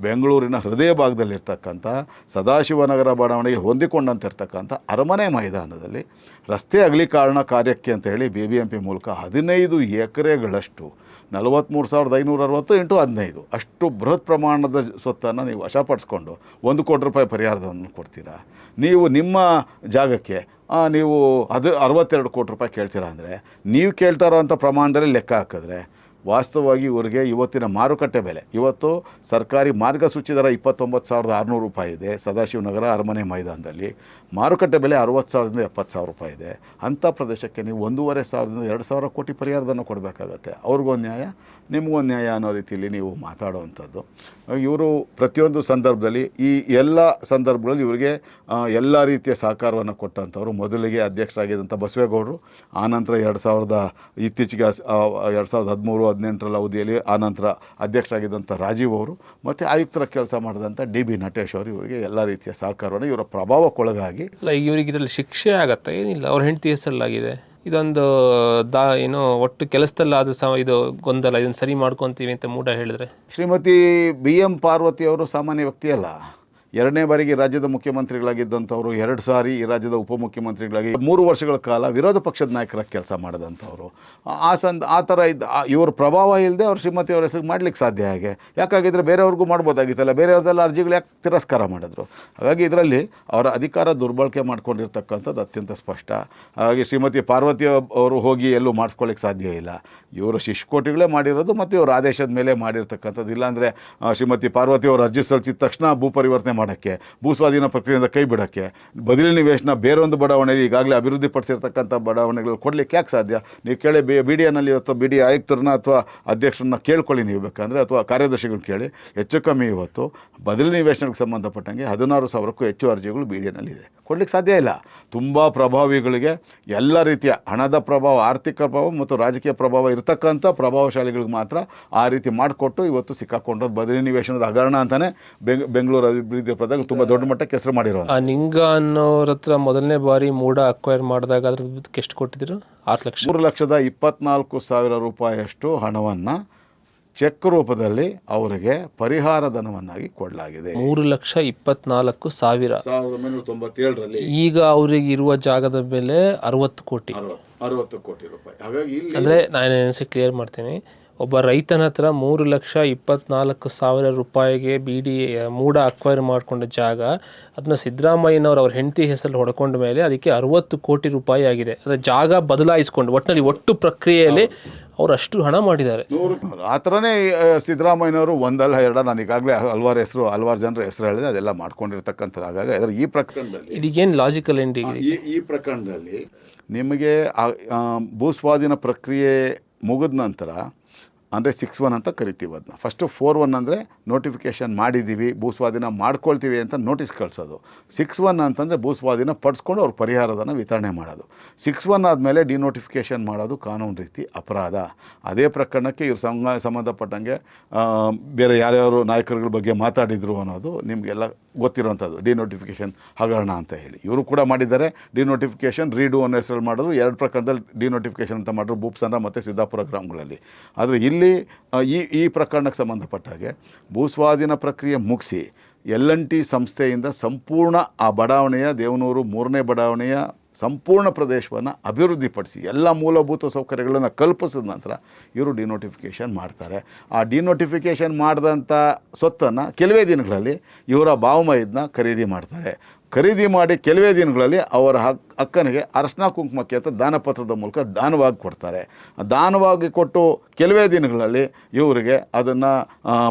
ಬೆಂಗಳೂರಿನ ಹೃದಯ ಭಾಗದಲ್ಲಿರ್ತಕ್ಕಂಥ ಸದಾಶಿವನಗರ ಬಡಾವಣೆಗೆ ಹೊಂದಿಕೊಂಡಂತಿರ್ತಕ್ಕಂಥ ಅರಮನೆ ಮೈದಾನದಲ್ಲಿ ರಸ್ತೆ ಅಗಲೀಕರಣ ಕಾರ್ಯಕ್ಕೆ ಅಂತ ಹೇಳಿ BBMP ಮೂಲಕ 15 ಎಕರೆಗಳಷ್ಟು 43,560 × 15 ಅಷ್ಟು ಬೃಹತ್ ಪ್ರಮಾಣದ ಸ್ವತ್ತನ್ನು ನೀವು ವಶಪಡಿಸ್ಕೊಂಡು 1 ಕೋಟಿ ರೂಪಾಯಿ ಪರಿಹಾರಧನವನ್ನು ಕೊಡ್ತೀರಾ. ನೀವು ನಿಮ್ಮ ಜಾಗಕ್ಕೆ ನೀವು 62 ಕೋಟಿ ರೂಪಾಯಿ ಕೇಳ್ತೀರಾ ಅಂದರೆ ನೀವು ಕೇಳ್ತಾ ಇರೋವಂಥ ಪ್ರಮಾಣದಲ್ಲಿ ಲೆಕ್ಕ ಹಾಕಿದ್ರೆ ವಾಸ್ತವವಾಗಿ ಇವರಿಗೆ ಇವತ್ತಿನ ಮಾರುಕಟ್ಟೆ ಬೆಲೆ, ಇವತ್ತು ಸರ್ಕಾರಿ ಮಾರ್ಗಸೂಚಿ ದರ 29,600 ರೂಪಾಯಿ ಇದೆ ಸದಾಶಿವನಗರ ಅರಮನೆ ಮೈದಾನದಲ್ಲಿ. ಮಾರುಕಟ್ಟೆ ಬೆಲೆ 60,000ದಿಂದ 70,000 ರೂಪಾಯಿ ಇದೆ. ಅಂಥ ಪ್ರದೇಶಕ್ಕೆ ನೀವು 1,500,000ದಿಂದ 2,000 ಕೋಟಿ ಪರಿಹಾರಧನ ಕೊಡಬೇಕಾಗತ್ತೆ. ಅವ್ರಿಗೊಂದು ನ್ಯಾಯ, ನಿಮಗೊಂದು ನ್ಯಾಯ ಅನ್ನೋ ರೀತಿಯಲ್ಲಿ ನೀವು ಮಾತಾಡುವಂಥದ್ದು. ಇವರು ಪ್ರತಿಯೊಂದು ಸಂದರ್ಭದಲ್ಲಿ ಈ ಎಲ್ಲ ಸಂದರ್ಭಗಳಲ್ಲಿ ಇವರಿಗೆ ಎಲ್ಲ ರೀತಿಯ ಸಹಕಾರವನ್ನು ಕೊಟ್ಟಂಥವ್ರು. ಮೊದಲಿಗೆ ಅಧ್ಯಕ್ಷರಾಗಿದ್ದಂಥ ಬಸವೇಗೌಡರು, ಆನಂತರ ಇತ್ತೀಚೆಗೆ 2013-18 ಅವಧಿಯಲ್ಲಿ ಆನಂತರ ಅಧ್ಯಕ್ಷರಾಗಿದ್ದಂಥ ರಾಜೀವ್ ಅವರು ಮತ್ತು ಆಯುಕ್ತರ ಕೆಲಸ ಮಾಡಿದಂಥ DB ನಟೇಶ್ ಅವರು ಇವರಿಗೆ ಎಲ್ಲ ರೀತಿಯ ಸಹಕಾರವನ್ನು ಇವರ ಪ್ರಭಾವಕ್ಕೊಳಗಾಗಿ. ಅಲ್ಲ, ಇವರಿಗೆ ಇದರಲ್ಲಿ ಶಿಕ್ಷೆ ಆಗತ್ತಾ? ಏನಿಲ್ಲ, ಅವ್ರ ಹೆಂಡತಿ ಹೆಸರಲ್ಲಾಗಿದೆ. ಇದೊಂದು ಏನೋ ಒಟ್ಟು ಕೆಲಸದಲ್ಲಾದ ಇದು ಗೊಂದಲ, ಇದನ್ನು ಸರಿ ಮಾಡ್ಕೊತೀವಿ ಅಂತ ಮೂಢ ಹೇಳಿದ್ರೆ. ಶ್ರೀಮತಿ BM ಪಾರ್ವತಿ ಅವರು ಸಾಮಾನ್ಯ ವ್ಯಕ್ತಿಯಲ್ಲ. 2ನೇ ಬಾರಿಗೆ ರಾಜ್ಯದ ಮುಖ್ಯಮಂತ್ರಿಗಳಾಗಿದ್ದಂಥವ್ರು, 2 ಸಾರಿ ಈ ರಾಜ್ಯದ ಉಪಮುಖ್ಯಮಂತ್ರಿಗಳಾಗಿ 3 ವರ್ಷಗಳ ಕಾಲ ವಿರೋಧ ಪಕ್ಷದ ನಾಯಕರ ಕೆಲಸ ಮಾಡಿದಂಥವ್ರು. ಆ ಥರ ಇವ್ರ ಪ್ರಭಾವ ಇಲ್ಲದೆ ಅವ್ರು ಶ್ರೀಮತಿ ಅವ್ರ ಹೆಸರಿಗೆ ಮಾಡ್ಲಿಕ್ಕೆ ಸಾಧ್ಯ. ಹಾಗೆ ಯಾಕಾಗಿದ್ದರೆ ಬೇರೆಯವ್ರಿಗೂ ಮಾಡ್ಬೋದಾಗಿತ್ತಲ್ಲ, ಬೇರೆಯವ್ರದ್ದೆಲ್ಲ ಅರ್ಜಿಗಳು ಯಾಕೆ ತಿರಸ್ಕಾರ ಮಾಡಿದ್ರು? ಹಾಗಾಗಿ ಇದರಲ್ಲಿ ಅವರ ಅಧಿಕಾರ ದುರ್ಬಳಕೆ ಮಾಡ್ಕೊಂಡಿರ್ತಕ್ಕಂಥದ್ದು ಅತ್ಯಂತ ಸ್ಪಷ್ಟ. ಹಾಗಾಗಿ ಶ್ರೀಮತಿ ಪಾರ್ವತಿ ಅವರು ಹೋಗಿ ಎಲ್ಲೂ ಮಾಡಿಸ್ಕೊಳ್ಳಿಕ್ಕೆ ಸಾಧ್ಯ ಇಲ್ಲ. ಇವರು ಶಿಶುಕೋಟಿಗಳೇ ಮಾಡಿರೋದು ಮತ್ತು ಇವರು ಆದೇಶದ ಮೇಲೆ ಮಾಡಿರ್ತಕ್ಕಂಥದ್ದು. ಇಲ್ಲಾಂದರೆ ಶ್ರೀಮತಿ ಪಾರ್ವತಿ ಅವರು ಅರ್ಜಿ ಸಲ್ಲಿಸಿದ ತಕ್ಷಣ ಭೂ ಪರಿವರ್ತನೆ ಮಾಡೋಕ್ಕೆ, ಭೂಸ್ವಾಧೀನ ಪ್ರಕ್ರಿಯೆಯಿಂದ ಕೈ ಬಿಡೋಕ್ಕೆ, ಬದಲಿ ನಿವೇಶನ ಬೇರೊಂದು ಬಡಾವಣೆಗೆ ಈಗಾಗಲೇ ಅಭಿವೃದ್ಧಿಪಡಿಸಿರ್ತಕ್ಕಂಥ ಬಡಾವಣೆಗಳು ಕೊಡಲಿಕ್ಕೆ ಯಾಕೆ ಸಾಧ್ಯ? ನೀವು ಕೇಳಿ BDAನಲ್ಲಿ ಅಥವಾ BDA ಆಯುಕ್ತರನ್ನ ಅಥವಾ ಅಧ್ಯಕ್ಷರನ್ನ ಕೇಳ್ಕೊಳ್ಳಿ ನೀವು ಬೇಕಂದರೆ, ಅಥವಾ ಕಾರ್ಯದರ್ಶಿಗಳನ್ನ ಕೇಳಿ. ಹೆಚ್ಚು ಕಮ್ಮಿ ಇವತ್ತು ಬದಲಿ ನಿವೇಶನಕ್ಕೆ ಸಂಬಂಧಪಟ್ಟಂಗೆ 16,000ಕ್ಕೂ ಹೆಚ್ಚು ಅರ್ಜಿಗಳು BDAನಲ್ಲಿದೆ. ಕೊಡಲಿಕ್ಕೆ ಸಾಧ್ಯ ಇಲ್ಲ. ತುಂಬ ಪ್ರಭಾವಿಗಳಿಗೆ ಎಲ್ಲ ರೀತಿಯ ಹಣದ ಪ್ರಭಾವ, ಆರ್ಥಿಕ ಪ್ರಭಾವ ಮತ್ತು ರಾಜಕೀಯ ಪ್ರಭಾವ ಇರತಕ್ಕಂಥ ಪ್ರಭಾವಶಾಲಿಗಳಿಗೆ ಮಾತ್ರ ಆ ರೀತಿ ಮಾಡಿಕೊಟ್ಟು ಇವತ್ತು ಸಿಕ್ಕಾಕೊಂಡ್ರದ್ದು ಬದಲಿ ನಿವೇಶನದ ಹಗರಣ ಅಂತಲೇ ಬೆಂಗಳೂರು ಅಭಿವೃದ್ಧಿ ಪದ ತುಂಬ ದೊಡ್ಡ ಮಟ್ಟಕ್ಕೆ ಹೆಸರು ಮಾಡಿರೋ. ನಿಂಗ ಅನ್ನೋರ ಹತ್ರ ಮೊದಲನೇ ಬಾರಿ ಮೂಡ ಅಕ್ವೈರ್ ಮಾಡಿದಾಗ ಅದ್ರದ್ದು ಎಷ್ಟು ಕೊಟ್ಟಿದ್ರು? 6 ಲಕ್ಷ. 3,24,000 ರೂಪಾಯಿಯಷ್ಟು ಹಣವನ್ನು ಚೆಕ್ ರೂಪದಲ್ಲಿ ಅವರಿಗೆ ಪರಿಹಾರ ಧನವನ್ನಾಗಿ ಕೊಡಲಾಗಿದೆ. 3,24,000. 1997ರಲ್ಲಿ. ಈಗ ಅವರಿಗೆ ಇರುವ ಜಾಗದ ಬೆಲೆ 60 ಕೋಟಿ. 60 ಕೋಟಿ ರೂಪಾಯಿ. ಹಾಗಾಗಿ ಅಂದರೆ ನಾನು ಕ್ಲಿಯರ್ ಮಾಡ್ತೀನಿ, ಒಬ್ಬ ರೈತನ ಹತ್ರ 3,24,000 ರೂಪಾಯಿಗೆ ಮೂಡ ಅಕ್ವೈರ್ ಮಾಡಿಕೊಂಡ ಜಾಗ, ಅದನ್ನ ಸಿದ್ದರಾಮಯ್ಯನವರು ಅವ್ರ ಹೆಂಡತಿ ಹೆಸರಲ್ಲಿ ಹೊಡ್ಕೊಂಡ ಮೇಲೆ ಅದಕ್ಕೆ 60 ಕೋಟಿ ರೂಪಾಯಿ ಆಗಿದೆ. ಅದರ ಜಾಗ ಬದಲಾಯಿಸ್ಕೊಂಡು ಒಟ್ಟಿನಲ್ಲಿ ಒಟ್ಟು ಪ್ರಕ್ರಿಯೆಯಲ್ಲಿ ಅವರು ಅಷ್ಟು ಹಣ ಮಾಡಿದ್ದಾರೆ. ಆ ಥರನೇ ಸಿದ್ದರಾಮಯ್ಯನವರು ಒಂದಲ್ಲ ಎರಡ, ನಾನು ಈಗಾಗಲೇ ಹಲವಾರು ಜನರ ಹೆಸರು ಹೇಳಿದೆ, ಅದೆಲ್ಲ ಮಾಡ್ಕೊಂಡಿರ್ತಕ್ಕಂಥದ್ದು. ಹಾಗಾಗಿ ಅದರ ಈ ಪ್ರಕರಣದಲ್ಲಿ ಇದಕ್ಕೇನು ಲಾಜಿಕಲ್ ಎಂಡ್? ಈ ಪ್ರಕರಣದಲ್ಲಿ ನಿಮಗೆ ಭೂಸ್ವಾಧೀನ ಪ್ರಕ್ರಿಯೆ ಮುಗಿದ ನಂತರ, ಅಂದರೆ 6-1 ಅಂತ ಕರಿತೀವಿ ಅದನ್ನ. ಫಸ್ಟು 4-1 ಅಂದರೆ ನೋಟಿಫಿಕೇಷನ್ ಮಾಡಿದ್ದೀವಿ, ಭೂಸ್ವಾಧೀನ ಮಾಡ್ಕೊಳ್ತೀವಿ ಅಂತ ನೋಟಿಸ್ ಕಳಿಸೋದು. 6-1 ಅಂತಂದರೆ ಭೂಸ್ವಾಧೀನ ಪಡಿಸ್ಕೊಂಡು ಅವ್ರ ಪರಿಹಾರಧನ ವಿತರಣೆ ಮಾಡೋದು. 6-1 ಆದಮೇಲೆ ಡಿನೋಟಿಫಿಕೇಷನ್ ಮಾಡೋದು ಕಾನೂನು ರೀತಿ ಅಪರಾಧ. ಅದೇ ಪ್ರಕರಣಕ್ಕೆ ಇವ್ರು ಸಂಬಂಧಪಟ್ಟಂಗೆ ಬೇರೆ ಯಾರ್ಯಾರು ನಾಯಕರುಗಳ ಬಗ್ಗೆ ಮಾತಾಡಿದರು ಅನ್ನೋದು ನಿಮಗೆಲ್ಲ ಗೊತ್ತಿರೋವಂಥದ್ದು. ಡಿನೋಟಿಫಿಕೇಷನ್ ಹಗರಣ ಅಂತ ಹೇಳಿ ಇವರು ಕೂಡ ಮಾಡಿದ್ದಾರೆ. ಡಿನೋಟಿಫಿಕೇಷನ್ ರೀಡು ಅನ್ನೋ ಹೆಸರಲ್ಲಿ ಮಾಡೋದು. 2 ಪ್ರಕರಣದಲ್ಲಿ ಡಿನೋಟಿಫಿಕೇಷನ್ ಅಂತ ಮಾಡಿದ್ರು, ಭೂಪ್ಸಂದ್ರ ಮತ್ತು ಸಿದ್ದಾಪುರ ಗ್ರಾಮಗಳಲ್ಲಿ. ಆದರೆ ಇಲ್ಲಿ ಈ ಪ್ರಕರಣಕ್ಕೆ ಸಂಬಂಧಪಟ್ಟ ಹಾಗೆ ಭೂಸ್ವಾಧೀನ ಪ್ರಕ್ರಿಯೆ ಮುಗಿಸಿ L&T ಸಂಸ್ಥೆಯಿಂದ ಸಂಪೂರ್ಣ ಆ ಬಡಾವಣೆಯ ದೇವನೂರು 3ನೇ ಬಡಾವಣೆಯ ಸಂಪೂರ್ಣ ಪ್ರದೇಶವನ್ನು ಅಭಿವೃದ್ಧಿಪಡಿಸಿ ಎಲ್ಲ ಮೂಲಭೂತ ಸೌಕರ್ಯಗಳನ್ನು ಕಲ್ಪಿಸಿದ ನಂತರ ಇವರು ಡಿನೋಟಿಫಿಕೇಷನ್ ಮಾಡ್ತಾರೆ. ಆ ಡಿನೋಟಿಫಿಕೇಷನ್ ಮಾಡಿದಂಥ ಸ್ವತ್ತನ್ನು ಕೆಲವೇ ದಿನಗಳಲ್ಲಿ ಇವರ ಬಾವಮೈದನ್ನ ಖರೀದಿ ಮಾಡ್ತಾರೆ. ಖರೀದಿ ಮಾಡಿ ಕೆಲವೇ ದಿನಗಳಲ್ಲಿ ಅವರ ಅಕ್ಕನಿಗೆ ಅರಶಿನ ಕುಂಕುಮಕ್ಕೆ ಅಂತ ದಾನಪತ್ರದ ಮೂಲಕ ದಾನವಾಗಿ ಕೊಡ್ತಾರೆ. ದಾನವಾಗಿ ಕೊಟ್ಟು ಕೆಲವೇ ದಿನಗಳಲ್ಲಿ ಇವರಿಗೆ ಅದನ್ನು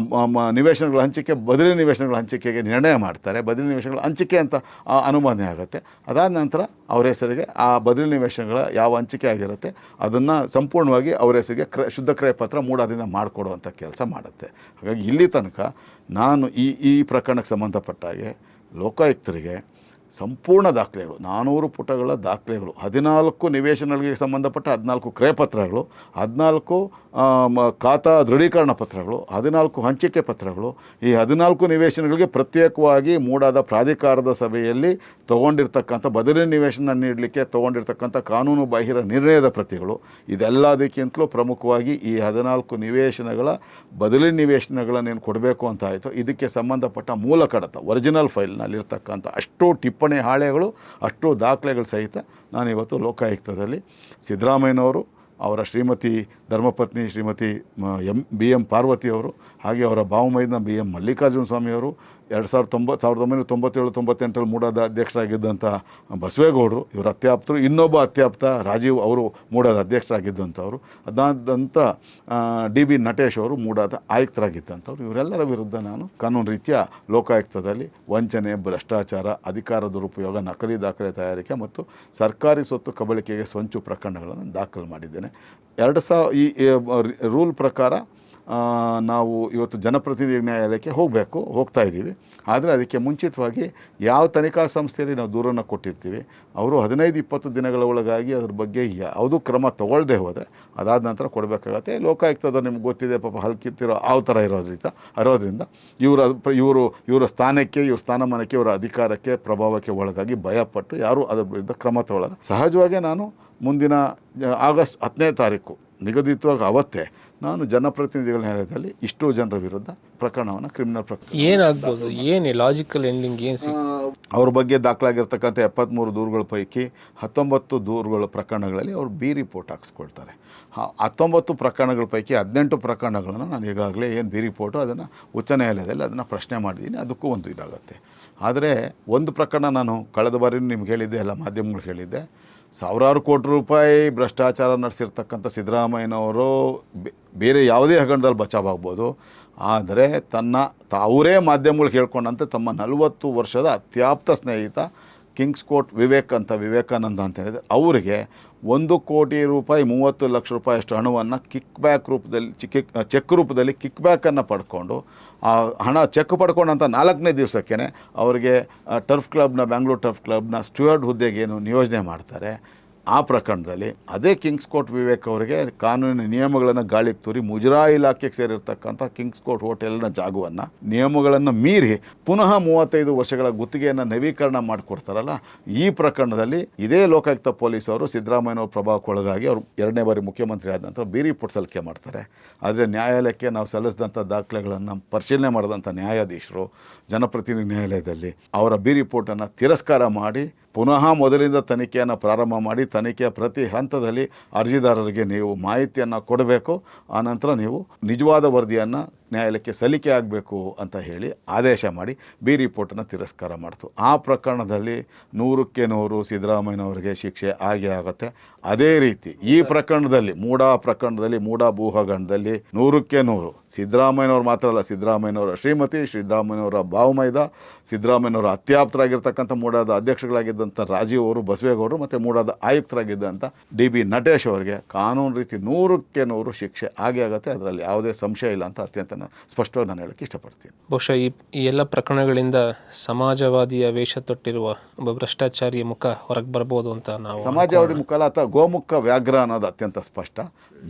ನಿವೇಶನಗಳ ಹಂಚಿಕೆ, ಬದಲಿ ನಿವೇಶನಗಳ ಹಂಚಿಕೆಗೆ ನಿರ್ಣಯ ಮಾಡ್ತಾರೆ. ಬದಲಿ ನಿವೇಶನಗಳ ಹಂಚಿಕೆ ಅಂತ ಅನುಮೋದನೆ ಆಗುತ್ತೆ. ಅದಾದ ನಂತರ ಅವರ ಹೆಸರಿಗೆ ಆ ಬದಲಿ ನಿವೇಶನಗಳ ಯಾವ ಹಂಚಿಕೆ ಆಗಿರುತ್ತೆ ಅದನ್ನು ಸಂಪೂರ್ಣವಾಗಿ ಅವರ ಹೆಸರಿಗೆ ಶುದ್ಧ ಕ್ರಯ ಪತ್ರ ಮೂಡಾದಿಂದ ಮಾಡಿಕೊಡುವಂಥ ಕೆಲಸ ಮಾಡುತ್ತೆ. ಹಾಗಾಗಿ ಇಲ್ಲಿ ತನಕ ನಾನು ಈ ಪ್ರಕರಣಕ್ಕೆ ಸಂಬಂಧಪಟ್ಟ ಹಾಗೆ ಲೋಕಾಯುಕ್ತರಿಗೆ ಸಂಪೂರ್ಣ ದಾಖಲೆಗಳು, 400 ಪುಟಗಳ ದಾಖಲೆಗಳು, 14 ನಿವೇಶನಗಳಿಗೆ ಸಂಬಂಧಪಟ್ಟ 14 ಕ್ರಯಪತ್ರಗಳು, 14 ಖಾತಾ ದೃಢೀಕರಣ ಪತ್ರಗಳು, 14 ಹಂಚಿಕೆ ಪತ್ರಗಳು, ಈ 14 ನಿವೇಶನಗಳಿಗೆ ಪ್ರತ್ಯೇಕವಾಗಿ ಮೂಡಾದ ಪ್ರಾಧಿಕಾರದ ಸಭೆಯಲ್ಲಿ ತೊಗೊಂಡಿರ್ತಕ್ಕಂಥ ಬದಲಿ ನಿವೇಶನ ನೀಡಲಿಕ್ಕೆ ತೊಗೊಂಡಿರ್ತಕ್ಕಂಥ ಕಾನೂನು ಬಾಹಿರ ನಿರ್ಣಯದ ಪ್ರತಿಗಳು, ಇದೆಲ್ಲದಕ್ಕಿಂತಲೂ ಪ್ರಮುಖವಾಗಿ ಈ 14 ನಿವೇಶನಗಳ ಬದಲಿ ನಿವೇಶನಗಳನ್ನೇನು ಕೊಡಬೇಕು ಅಂತ ಆಯಿತು, ಇದಕ್ಕೆ ಸಂಬಂಧಪಟ್ಟ ಮೂಲ ಕಡತ ಒರಿಜಿನಲ್ ಫೈಲ್ನಲ್ಲಿರ್ತಕ್ಕಂಥ ಅಷ್ಟು ಟಿಪ್ಪಣಿ ಹಾಳೆಗಳು, ಅಷ್ಟು ದಾಖಲೆಗಳು ಸಹಿತ ನಾನಿವತ್ತು ಲೋಕಾಯುಕ್ತದಲ್ಲಿ ಸಿದ್ದರಾಮಯ್ಯನವರು, ಅವರ ಶ್ರೀಮತಿ ಧರ್ಮಪತ್ನಿ ಶ್ರೀಮತಿ BM ಪಾರ್ವತಿಯವರು, ಹಾಗೆ ಅವರ ಬಾವಮೈದನ BM ಮಲ್ಲಿಕಾರ್ಜುನ ಸ್ವಾಮಿಯವರು, 1997-98ರಲ್ಲಿ ಮೂಡಾದ ಅಧ್ಯಕ್ಷರಾಗಿದ್ದಂಥ ಬಸವೇಗೌಡರು, ಇವರ ಅತ್ಯಾಪ್ತರು, ಇನ್ನೊಬ್ಬ ಅತ್ಯಾಪ್ತ ರಾಜೀವ್ ಅವರು ಮೂಡಾದ ಅಧ್ಯಕ್ಷರಾಗಿದ್ದಂಥವ್ರು. ಅದಾದಂಥ DB ನಟೇಶ್ ಅವರು ಮೂಡಾದ ಆಯುಕ್ತರಾಗಿದ್ದಂಥವ್ರು. ಇವರೆಲ್ಲರ ವಿರುದ್ಧ ನಾನು ಕಾನೂನು ರೀತಿಯ ಲೋಕಾಯುಕ್ತದಲ್ಲಿ ವಂಚನೆ, ಭ್ರಷ್ಟಾಚಾರ, ಅಧಿಕಾರ ದುರುಪಯೋಗ, ನಕಲಿ ದಾಖಲೆ ತಯಾರಿಕೆ ಮತ್ತು ಸರ್ಕಾರಿ ಸ್ವತ್ತು ಕಬಳಿಕೆಗೆ ಸಂಚು ಪ್ರಕರಣಗಳನ್ನು ದಾಖಲು ಮಾಡಿದ್ದೇನೆ. ಈ ರೂಲ್ ಪ್ರಕಾರ ನಾವು ಇವತ್ತು ಜನಪ್ರತಿನಿಧಿ ನ್ಯಾಯಾಲಯಕ್ಕೆ ಹೋಗ್ತಾ ಇದ್ದೀವಿ. ಆದರೆ ಅದಕ್ಕೆ ಮುಂಚಿತವಾಗಿ ಯಾವ ತನಿಖಾ ಸಂಸ್ಥೆಯಲ್ಲಿ ನಾವು ದೂರನ್ನು ಕೊಟ್ಟಿರ್ತೀವಿ, ಅವರು 15-20 ದಿನಗಳ ಒಳಗಾಗಿ ಅದ್ರ ಬಗ್ಗೆ ಯಾವುದೂ ಕ್ರಮ ತಗೊಳ್ಳದೆ ಹೋದರೆ ಅದಾದ ನಂತರ ಕೊಡಬೇಕಾಗತ್ತೆ. ಲೋಕಾಯುಕ್ತದ ನಿಮ್ಗೆ ಗೊತ್ತಿದೆ ಪಾಪ ಹಲ್ಕಿತ್ತಿರೋ ಆ ಥರ ಇರೋದ್ರಿಂದ ಇವರ ಸ್ಥಾನಕ್ಕೆ, ಇವ್ರ ಸ್ಥಾನಮಾನಕ್ಕೆ, ಇವರ ಅಧಿಕಾರಕ್ಕೆ, ಪ್ರಭಾವಕ್ಕೆ ಒಳಗಾಗಿ ಭಯಪಟ್ಟು ಯಾರೂ ಅದರ ವಿರುದ್ಧ ಕ್ರಮ ತಗೊಳ್ಳಲ್ಲ. ಸಹಜವಾಗಿ ನಾನು ಮುಂದಿನ ಆಗಸ್ಟ್ 10ನೇ ತಾರೀಕು ನಿಗದಿತವಾಗಿ ಅವತ್ತೇ ನಾನು ಜನಪ್ರತಿನಿಧಿಗಳ ನ್ಯಾಯಾಲಯದಲ್ಲಿ ಇಷ್ಟು ಜನರ ವಿರುದ್ಧ ಪ್ರಕರಣವನ್ನು ಕ್ರಿಮಿನಲ್ ಪ್ರಕರಣ ಏನಾಗ್ಬೋದು, ಏನು ಲಾಜಿಕಲ್ ಎಂಡಿಂಗ್ ಏನು ಅವ್ರ ಬಗ್ಗೆ ದಾಖಲಾಗಿರ್ತಕ್ಕಂಥ 73 ದೂರುಗಳ ಪೈಕಿ 19 ದೂರುಗಳ ಪ್ರಕರಣಗಳಲ್ಲಿ ಅವರು ರಿಪೋರ್ಟ್ ಹಾಕ್ಸ್ಕೊಳ್ತಾರೆ. 19 ಪ್ರಕರಣಗಳ ಪೈಕಿ 18 ಪ್ರಕರಣಗಳನ್ನು ನಾನು ಈಗಾಗಲೇ ಏನು ರಿಪೋರ್ಟು ಅದನ್ನು ಉಚ್ಚ ನ್ಯಾಯಾಲಯದಲ್ಲಿ ಅದನ್ನು ಪ್ರಶ್ನೆ ಮಾಡಿದ್ದೀನಿ. ಅದಕ್ಕೂ ಒಂದು ಇದಾಗುತ್ತೆ. ಆದರೆ ಒಂದು ಪ್ರಕರಣ ನಾನು ಕಳೆದ ಬಾರಿ ನಿಮ್ಗೆ ಹೇಳಿದ್ದೆ, ಎಲ್ಲ ಮಾಧ್ಯಮಗಳು ಹೇಳಿದ್ದೆ, ಸಾವಿರಾರು ಕೋಟಿ ರೂಪಾಯಿ ಭ್ರಷ್ಟಾಚಾರ ನಡೆಸಿರ್ತಕ್ಕಂಥ ಸಿದ್ದರಾಮಯ್ಯನವರು ಬೇರೆ ಯಾವುದೇ ಹಗರಣದಲ್ಲಿ ಬಚಾವಾಗ್ಬೋದು. ಆದರೆ ಅವರೇ ಮಾಧ್ಯಮಗಳಿಗೆ ಹೇಳ್ಕೊಂಡಂತೆ ತಮ್ಮ 40 ವರ್ಷದ ಅತ್ಯಾಪ್ತ ಸ್ನೇಹಿತ ವಿವೇಕಾನಂದ ಅಂತ ಹೇಳಿದರೆ ಅವರಿಗೆ 1 ಕೋಟಿ ರೂಪಾಯಿ 30 ಲಕ್ಷ ರೂಪಾಯಿ ಅಷ್ಟು ಹಣವನ್ನು ಚೆಕ್ ರೂಪದಲ್ಲಿ ಕಿಕ್ ಬ್ಯಾಕನ್ನು ಪಡ್ಕೊಂಡು ಆ ಹಣ ಚೆಕ್ ಪಡ್ಕೊಂಡಂಥ 4ನೇ ದಿವಸಕ್ಕೇ ಅವರಿಗೆ ಬ್ಯಾಂಗ್ಳೂರ್ ಟರ್ಫ್ ಕ್ಲಬ್ನ ಸ್ಟುವರ್ಡ್ ಹುದ್ದೆಗೆ ಏನು ನಿಯೋಜನೆ ಮಾಡ್ತಾರೆ. ಆ ಪ್ರಕರಣದಲ್ಲಿ ಅದೇ ವಿವೇಕ್ ಅವರಿಗೆ ಕಾನೂನಿನ ನಿಯಮಗಳನ್ನು ಗಾಳಿಗೆ ತೂರಿ ಮುಜರಾಯಿ ಇಲಾಖೆಗೆ ಸೇರಿರ್ತಕ್ಕಂಥ ಹೋಟೆಲ್ನ ಜಾಗವನ್ನು ನಿಯಮಗಳನ್ನು ಮೀರಿ ಪುನಃ 35 ವರ್ಷಗಳ ಗುತ್ತಿಗೆಯನ್ನು ನವೀಕರಣ ಮಾಡಿಕೊಡ್ತಾರಲ್ಲ, ಈ ಪ್ರಕರಣದಲ್ಲಿ ಇದೇ ಲೋಕಾಯುಕ್ತ ಪೊಲೀಸವರು ಸಿದ್ದರಾಮಯ್ಯನವ್ರ ಪ್ರಭಾವಕ್ಕೊಳಗಾಗಿ ಅವರು 2ನೇ ಬಾರಿ ಮುಖ್ಯಮಂತ್ರಿ ಆದ ನಂತರ ರಿಪೋರ್ಟ್ ಸಲ್ಲಿಕೆ ಮಾಡ್ತಾರೆ. ಆದರೆ ನ್ಯಾಯಾಲಯಕ್ಕೆ ನಾವು ಸಲ್ಲಿಸಿದಂಥ ದಾಖಲೆಗಳನ್ನು ಪರಿಶೀಲನೆ ಮಾಡಿದಂಥ ನ್ಯಾಯಾಧೀಶರು ಜನಪ್ರತಿನಿಧಿ ನ್ಯಾಯಾಲಯದಲ್ಲಿ ಅವರ ರಿಪೋರ್ಟನ್ನು ತಿರಸ್ಕಾರ ಮಾಡಿ ಪುನಃ ಮೊದಲಿಂದ ತನಿಖೆಯನ್ನು ಪ್ರಾರಂಭ ಮಾಡಿ ತನಿಖೆಯ ಪ್ರತಿ ಹಂತದಲ್ಲಿ ಅರ್ಜಿದಾರರಿಗೆ ನೀವು ಮಾಹಿತಿಯನ್ನು ಕೊಡಬೇಕು, ಆನಂತರ ನೀವು ನಿಜವಾದ ವರದಿಯನ್ನು ನ್ಯಾಯಾಲಯಕ್ಕೆ ಸಲ್ಲಿಕೆ ಆಗಬೇಕು ಅಂತ ಹೇಳಿ ಆದೇಶ ಮಾಡಿ ರಿಪೋರ್ಟನ್ನು ತಿರಸ್ಕಾರ ಮಾಡ್ತು. ಆ ಪ್ರಕರಣದಲ್ಲಿ 100ಕ್ಕೆ 100 ಸಿದ್ದರಾಮಯ್ಯನವರಿಗೆ ಶಿಕ್ಷೆ ಆಗುತ್ತೆ. ಅದೇ ರೀತಿ ಈ ಪ್ರಕರಣದಲ್ಲಿ ಮೂಡಾ ಭೂ ಹಗರಣದಲ್ಲಿ 100ಕ್ಕೆ 100 ಸಿದ್ದರಾಮಯ್ಯನವ್ರು ಮಾತ್ರ ಅಲ್ಲ, ಸಿದ್ದರಾಮಯ್ಯನವರ ಶ್ರೀಮತಿ, ಸಿದ್ದರಾಮಯ್ಯನವರ ಭಾವಮೈದ, ಸಿದ್ದರಾಮಯ್ಯನವರ ಅತ್ಯಾಪ್ತರಾಗಿರ್ತಕ್ಕಂಥ ಮೂಡಾದ ಅಧ್ಯಕ್ಷಗಳಾಗಿದ್ದಂಥ ರಾಜೀವ್ ಅವರು, ಬಸವೇಗೌಡರು ಮತ್ತು ಮೂಡಾದ ಆಯುಕ್ತರಾಗಿದ್ದಂಥ DB ನಟೇಶ್ ಅವರಿಗೆ ಕಾನೂನು ರೀತಿ 100ಕ್ಕೆ 100 ಶಿಕ್ಷೆ ಆಗುತ್ತೆ. ಅದರಲ್ಲಿ ಯಾವುದೇ ಸಂಶಯ ಇಲ್ಲ ಅಂತ ಅತ್ಯಂತ ಸ್ಪಷ್ಟವಾಗಿ ನಾನು ಹೇಳಕ್ಕೆ ಇಷ್ಟಪಡ್ತೀನಿ. ಬಹುಶಃ ಈ ಎಲ್ಲ ಪ್ರಕರಣಗಳಿಂದ ಸಮಾಜವಾದಿಯ ವೇಷ ತೊಟ್ಟಿರುವ ಒಬ್ಬ ಭ್ರಷ್ಟಾಚಾರಿಯ ಮುಖ ಹೊರಗೆ ಬರ್ಬೋದು ಅಂತ ನಾವು ಸಮಾಜವಾದಿ ಮುಖ ಅಲ್ಲ, ಆತ ಗೋಮುಖ ವ್ಯಾಘ್ರ ಅನ್ನೋದು ಅತ್ಯಂತ ಸ್ಪಷ್ಟ.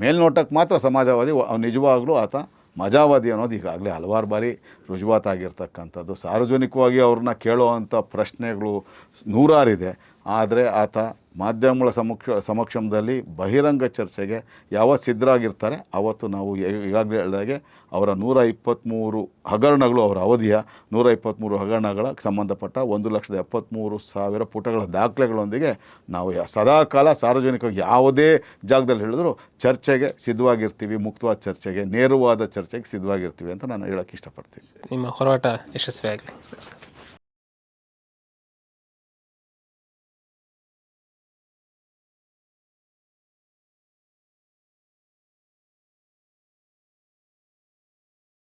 ಮೇಲ್ನೋಟಕ್ಕೆ ಮಾತ್ರ ಸಮಾಜವಾದಿ, ನಿಜವಾಗ್ಲೂ ಆತ ಮಜಾವಾದಿ ಅನ್ನೋದು ಈಗಾಗಲೇ ಹಲವಾರು ಬಾರಿ ರುಜುವಾತಾಗಿರ್ತಕ್ಕಂಥದ್ದು. ಸಾರ್ವಜನಿಕವಾಗಿ ಅವ್ರನ್ನ ಕೇಳುವಂಥ ಪ್ರಶ್ನೆಗಳು ನೂರಾರಿದೆ. ಆದರೆ ಆತ ಮಾಧ್ಯಮಗಳ ಸಮಕ್ಷಮದಲ್ಲಿ ಬಹಿರಂಗ ಚರ್ಚೆಗೆ ಯಾವತ್ತು ಸಿದ್ಧರಾಗಿರ್ತಾರೆ ಅವತ್ತು ನಾವು ಈಗಾಗಲೇ ಹೇಳಿದಾಗೆ ಅವರ 123 ಹಗರಣಗಳು, ಅವರ ಅವಧಿಯ 123 ಹಗರಣಗಳ ಸಂಬಂಧಪಟ್ಟ 1,73,000 ಪುಟಗಳ ದಾಖಲೆಗಳೊಂದಿಗೆ ನಾವು ಸದಾಕಾಲ ಸಾರ್ವಜನಿಕವಾಗಿ ಯಾವುದೇ ಜಾಗದಲ್ಲಿ ಹೇಳಿದ್ರು ಚರ್ಚೆಗೆ ಸಿದ್ಧವಾಗಿರ್ತೀವಿ, ಮುಕ್ತವಾದ ಚರ್ಚೆಗೆ, ನೇರವಾದ ಚರ್ಚೆಗೆ ಸಿದ್ಧವಾಗಿರ್ತೀವಿ ಅಂತ ನಾನು ಹೇಳೋಕ್ಕೆ ಇಷ್ಟಪಡ್ತೀನಿ. ನಿಮ್ಮ ಹೋರಾಟ ಯಶಸ್ವಿಯಾಗಲಿ.